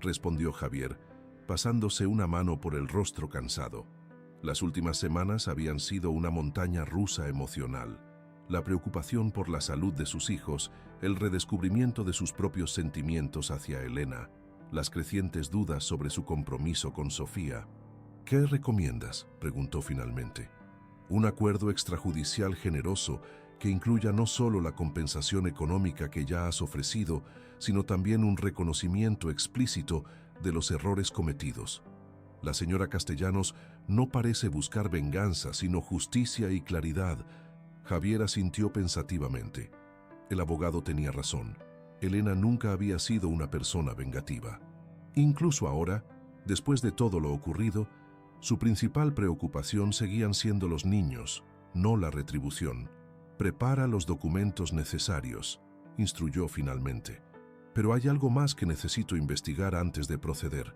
respondió Javier, pasándose una mano por el rostro cansado. Las últimas semanas habían sido una montaña rusa emocional. La preocupación por la salud de sus hijos, el redescubrimiento de sus propios sentimientos hacia Elena, las crecientes dudas sobre su compromiso con Sofía. ¿Qué recomiendas?, preguntó finalmente. Un acuerdo extrajudicial generoso que incluya no solo la compensación económica que ya has ofrecido, sino también un reconocimiento explícito de los errores cometidos. La señora Castellanos no parece buscar venganza, sino justicia y claridad. Javier asintió pensativamente. El abogado tenía razón. Elena nunca había sido una persona vengativa. Incluso ahora, después de todo lo ocurrido, su principal preocupación seguían siendo los niños, no la retribución. Prepara los documentos necesarios, instruyó finalmente. Pero hay algo más que necesito investigar antes de proceder.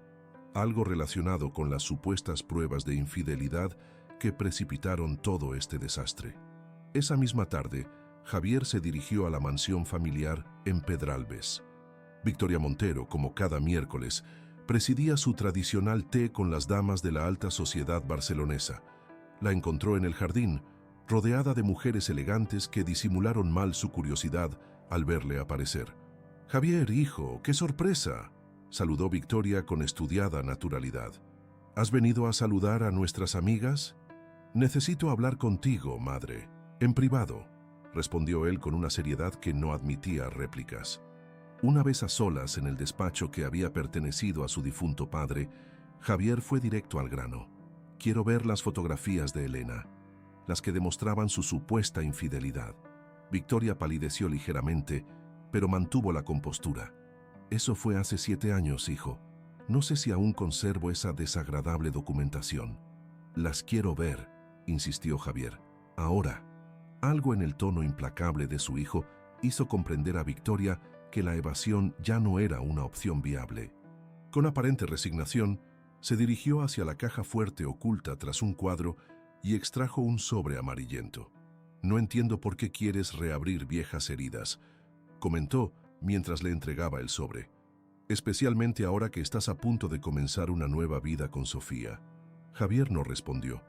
Algo relacionado con las supuestas pruebas de infidelidad que precipitaron todo este desastre. Esa misma tarde, Javier se dirigió a la mansión familiar en Pedralbes. Victoria Montero, como cada miércoles, presidía su tradicional té con las damas de la alta sociedad barcelonesa. La encontró en el jardín, rodeada de mujeres elegantes que disimularon mal su curiosidad al verle aparecer. «Javier, hijo, qué sorpresa», saludó Victoria con estudiada naturalidad. «¿Has venido a saludar a nuestras amigas?» «Necesito hablar contigo, madre, en privado», respondió él con una seriedad que no admitía réplicas. Una vez a solas en el despacho que había pertenecido a su difunto padre, Javier fue directo al grano. «Quiero ver las fotografías de Elena, las que demostraban su supuesta infidelidad». Victoria palideció ligeramente, pero mantuvo la compostura. «Eso fue hace 7 años, hijo. No sé si aún conservo esa desagradable documentación». «Las quiero ver», insistió Javier. «Ahora». Algo en el tono implacable de su hijo hizo comprender a Victoria que la evasión ya no era una opción viable. Con aparente resignación, se dirigió hacia la caja fuerte oculta tras un cuadro y extrajo un sobre amarillento. «No entiendo por qué quieres reabrir viejas heridas», comentó mientras le entregaba el sobre. «Especialmente ahora que estás a punto de comenzar una nueva vida con Sofía». Javier no respondió.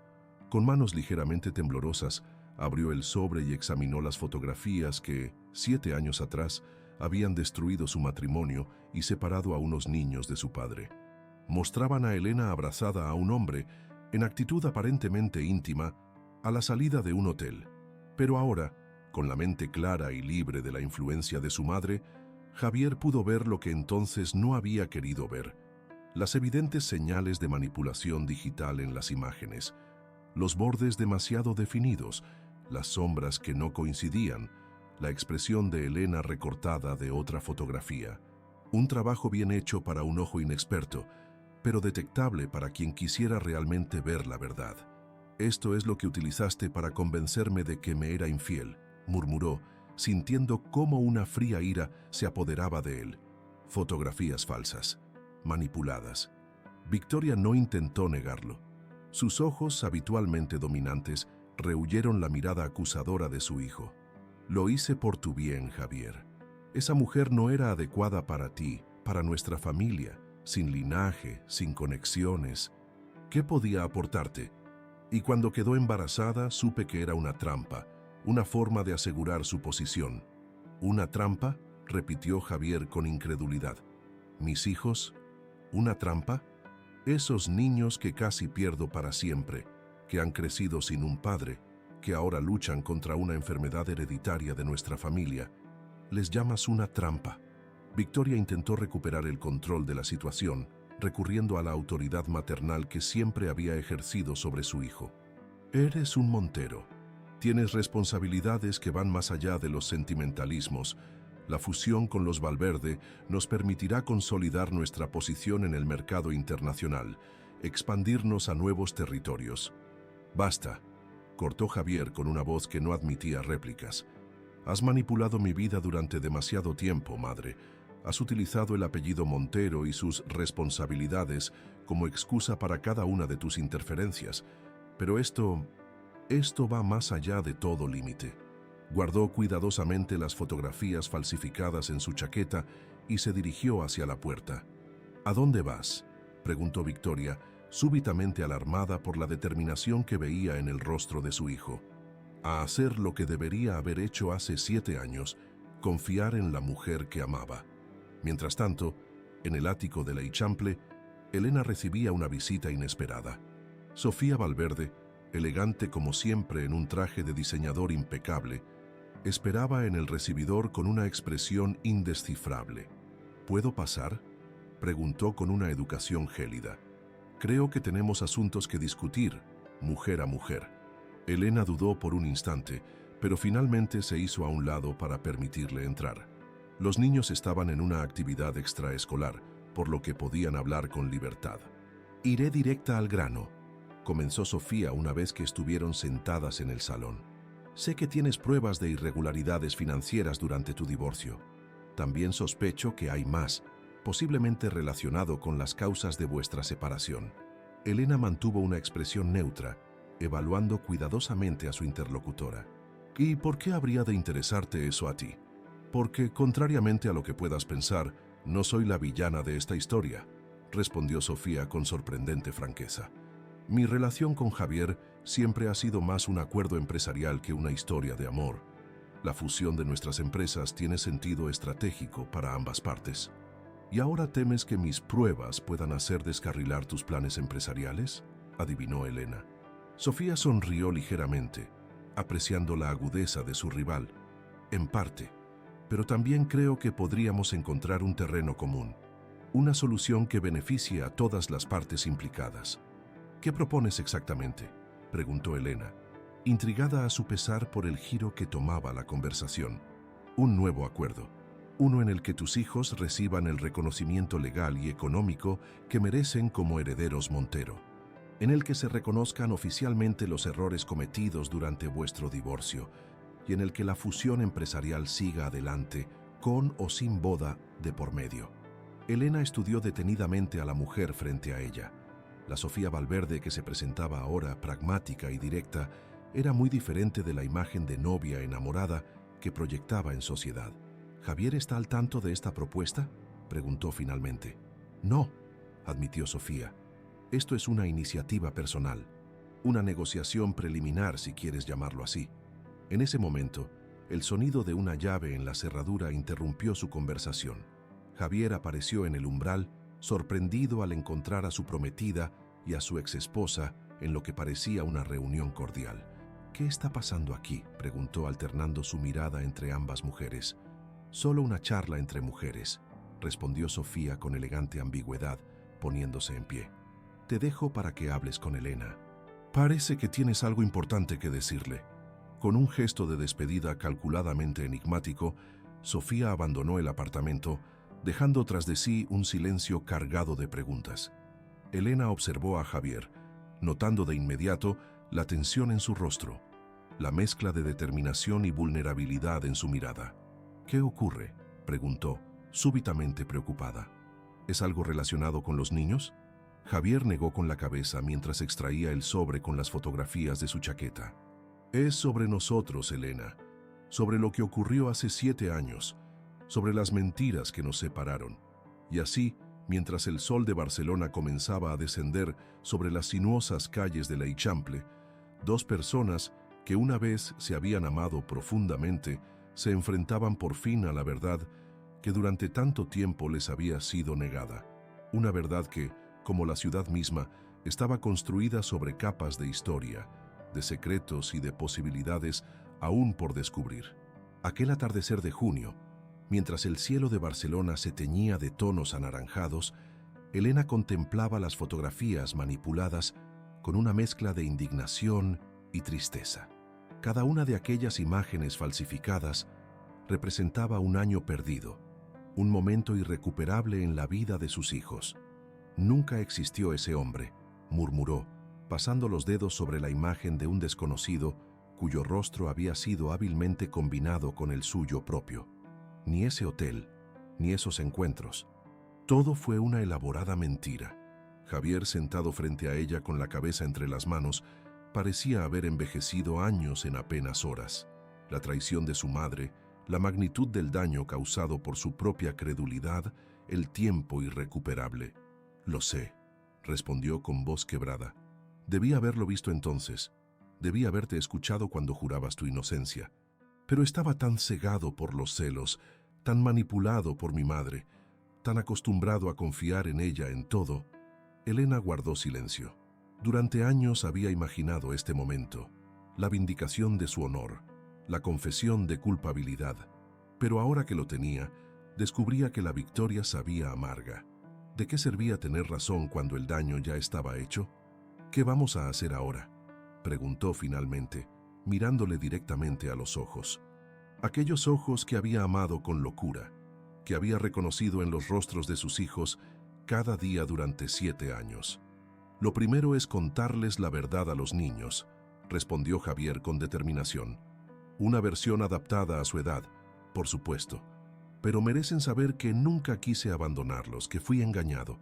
Con manos ligeramente temblorosas, abrió el sobre y examinó las fotografías que, 7 años atrás, habían destruido su matrimonio y separado a unos niños de su padre. Mostraban a Elena abrazada a un hombre, en actitud aparentemente íntima, a la salida de un hotel. Pero ahora, con la mente clara y libre de la influencia de su madre, Javier pudo ver lo que entonces no había querido ver: las evidentes señales de manipulación digital en las imágenes, los bordes demasiado definidos, las sombras que no coincidían, la expresión de Elena recortada de otra fotografía. Un trabajo bien hecho para un ojo inexperto, pero detectable para quien quisiera realmente ver la verdad. Esto es lo que utilizaste para convencerme de que me era infiel, murmuró, sintiendo cómo una fría ira se apoderaba de él. Fotografías falsas, manipuladas. Victoria no intentó negarlo. Sus ojos, habitualmente dominantes, rehuyeron la mirada acusadora de su hijo. Lo hice por tu bien, Javier. Esa mujer no era adecuada para ti, para nuestra familia, sin linaje, sin conexiones. ¿Qué podía aportarte? Y cuando quedó embarazada, supe que era una trampa, una forma de asegurar su posición. ¿Una trampa?, repitió Javier con incredulidad. ¿Mis hijos? ¿Una trampa? Esos niños que casi pierdo para siempre, que han crecido sin un padre, que ahora luchan contra una enfermedad hereditaria de nuestra familia. Les llamas una trampa. Victoria intentó recuperar el control de la situación, recurriendo a la autoridad maternal que siempre había ejercido sobre su hijo. Eres un Montero. Tienes responsabilidades que van más allá de los sentimentalismos. La fusión con los Valverde nos permitirá consolidar nuestra posición en el mercado internacional, expandirnos a nuevos territorios. Basta, cortó Javier con una voz que no admitía réplicas. Has manipulado mi vida durante demasiado tiempo, madre. Has utilizado el apellido Montero y sus responsabilidades como excusa para cada una de tus interferencias. Pero esto va más allá de todo límite. Guardó cuidadosamente las fotografías falsificadas en su chaqueta y se dirigió hacia la puerta. ¿A dónde vas?, preguntó Victoria, súbitamente alarmada por la determinación que veía en el rostro de su hijo. A hacer lo que debería haber hecho hace 7 años, confiar en la mujer que amaba. Mientras tanto, en el ático de la Eixample, Elena recibía una visita inesperada. Sofía Valverde, elegante como siempre en un traje de diseñador impecable, esperaba en el recibidor con una expresión indescifrable. ¿Puedo pasar?, preguntó con una educación gélida. Creo que tenemos asuntos que discutir, mujer a mujer. Elena dudó por un instante, pero finalmente se hizo a un lado para permitirle entrar. Los niños estaban en una actividad extraescolar, por lo que podían hablar con libertad. Iré directa al grano, comenzó Sofía una vez que estuvieron sentadas en el salón. Sé que tienes pruebas de irregularidades financieras durante tu divorcio. También sospecho que hay más, posiblemente relacionado con las causas de vuestra separación. Elena mantuvo una expresión neutra, evaluando cuidadosamente a su interlocutora. ¿Y por qué habría de interesarte eso a ti? Porque, contrariamente a lo que puedas pensar, no soy la villana de esta historia, respondió Sofía con sorprendente franqueza. Mi relación con Javier siempre ha sido más un acuerdo empresarial que una historia de amor. La fusión de nuestras empresas tiene sentido estratégico para ambas partes. ¿Y ahora temes que mis pruebas puedan hacer descarrilar tus planes empresariales?, adivinó Elena. Sofía sonrió ligeramente, apreciando la agudeza de su rival. En parte, pero también creo que podríamos encontrar un terreno común, una solución que beneficie a todas las partes implicadas. ¿Qué propones exactamente?, preguntó Elena, intrigada a su pesar por el giro que tomaba la conversación. Un nuevo acuerdo, uno en el que tus hijos reciban el reconocimiento legal y económico que merecen como herederos Montero, en el que se reconozcan oficialmente los errores cometidos durante vuestro divorcio y en el que la fusión empresarial siga adelante, con o sin boda de por medio. Elena estudió detenidamente a la mujer frente a ella. La Sofía Valverde que se presentaba ahora, pragmática y directa, era muy diferente de la imagen de novia enamorada que proyectaba en sociedad. ¿Javier está al tanto de esta propuesta?, preguntó finalmente. No, admitió Sofía. Esto es una iniciativa personal, una negociación preliminar, si quieres llamarlo así. En ese momento, el sonido de una llave en la cerradura interrumpió su conversación. Javier apareció en el umbral, sorprendido al encontrar a su prometida y a su exesposa en lo que parecía una reunión cordial. ¿Qué está pasando aquí?, preguntó alternando su mirada entre ambas mujeres. Solo una charla entre mujeres, respondió Sofía con elegante ambigüedad, poniéndose en pie. Te dejo para que hables con Elena. Parece que tienes algo importante que decirle. Con un gesto de despedida calculadamente enigmático, Sofía abandonó el apartamento, dejando tras de sí un silencio cargado de preguntas. Elena observó a Javier, notando de inmediato la tensión en su rostro, la mezcla de determinación y vulnerabilidad en su mirada. «¿Qué ocurre?», preguntó, súbitamente preocupada. «¿Es algo relacionado con los niños?». Javier negó con la cabeza mientras extraía el sobre con las fotografías de su chaqueta. «Es sobre nosotros, Elena, sobre lo que ocurrió hace 7 años, sobre las mentiras que nos separaron». Y así, mientras el sol de Barcelona comenzaba a descender sobre las sinuosas calles de l'Eixample, 2 personas que una vez se habían amado profundamente se enfrentaban por fin a la verdad que durante tanto tiempo les había sido negada. Una verdad que, como la ciudad misma, estaba construida sobre capas de historia, de secretos y de posibilidades aún por descubrir. Aquel atardecer de junio, mientras el cielo de Barcelona se teñía de tonos anaranjados, Elena contemplaba las fotografías manipuladas con una mezcla de indignación y tristeza. Cada una de aquellas imágenes falsificadas representaba un año perdido, un momento irrecuperable en la vida de sus hijos. «Nunca existió ese hombre», murmuró, pasando los dedos sobre la imagen de un desconocido cuyo rostro había sido hábilmente combinado con el suyo propio. Ni ese hotel, ni esos encuentros. Todo fue una elaborada mentira. Javier, sentado frente a ella con la cabeza entre las manos, parecía haber envejecido años en apenas horas. La traición de su madre, la magnitud del daño causado por su propia credulidad, el tiempo irrecuperable. «Lo sé», respondió con voz quebrada. «Debí haberlo visto entonces. Debí haberte escuchado cuando jurabas tu inocencia. Pero estaba tan cegado por los celos, tan manipulado por mi madre, tan acostumbrado a confiar en ella en todo». Elena guardó silencio. Durante años había imaginado este momento, la vindicación de su honor, la confesión de culpabilidad. Pero ahora que lo tenía, descubría que la victoria sabía amarga. ¿De qué servía tener razón cuando el daño ya estaba hecho? «¿Qué vamos a hacer ahora?», preguntó finalmente, mirándole directamente a los ojos. Aquellos ojos que había amado con locura, que había reconocido en los rostros de sus hijos cada día durante 7 años. «Lo primero es contarles la verdad a los niños», respondió Javier con determinación. «Una versión adaptada a su edad, por supuesto. Pero merecen saber que nunca quise abandonarlos, que fui engañado,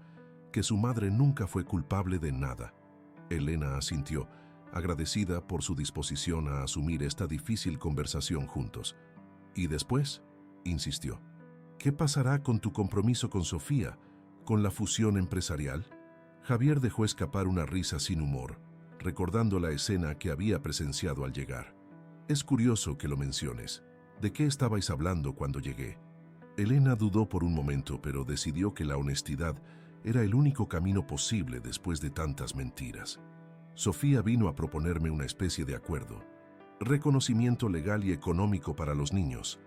que su madre nunca fue culpable de nada». Elena asintió, agradecida por su disposición a asumir esta difícil conversación juntos. «¿Y después?», insistió. «¿Qué pasará con tu compromiso con Sofía, con la fusión empresarial?». Javier dejó escapar una risa sin humor, recordando la escena que había presenciado al llegar. «Es curioso que lo menciones. ¿De qué estabais hablando cuando llegué?». Elena dudó por un momento, pero decidió que la honestidad era el único camino posible después de tantas mentiras. «Sofía vino a proponerme una especie de acuerdo. Reconocimiento legal y económico para los niños,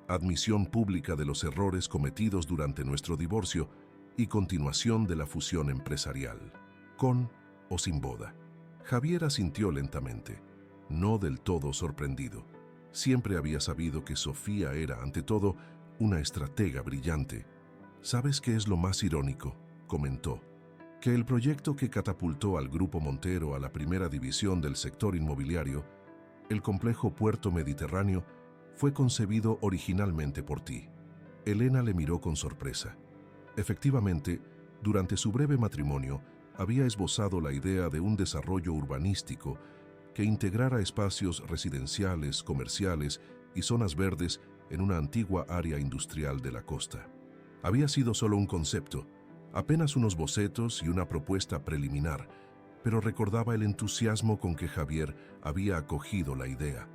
admisión pública de los errores cometidos durante nuestro divorcio y continuación de la fusión empresarial, con o sin boda». Javier asintió lentamente, no del todo sorprendido. Siempre había sabido que Sofía era, ante todo, una estratega brillante. «¿Sabes qué es lo más irónico?», comentó. «Que el proyecto que catapultó al Grupo Montero a la primera división del sector inmobiliario, el complejo Puerto Mediterráneo, fue concebido originalmente por ti». Elena le miró con sorpresa. Efectivamente, durante su breve matrimonio, había esbozado la idea de un desarrollo urbanístico que integrara espacios residenciales, comerciales y zonas verdes en una antigua área industrial de la costa. Había sido solo un concepto, apenas unos bocetos y una propuesta preliminar, pero recordaba el entusiasmo con que Javier había acogido la idea.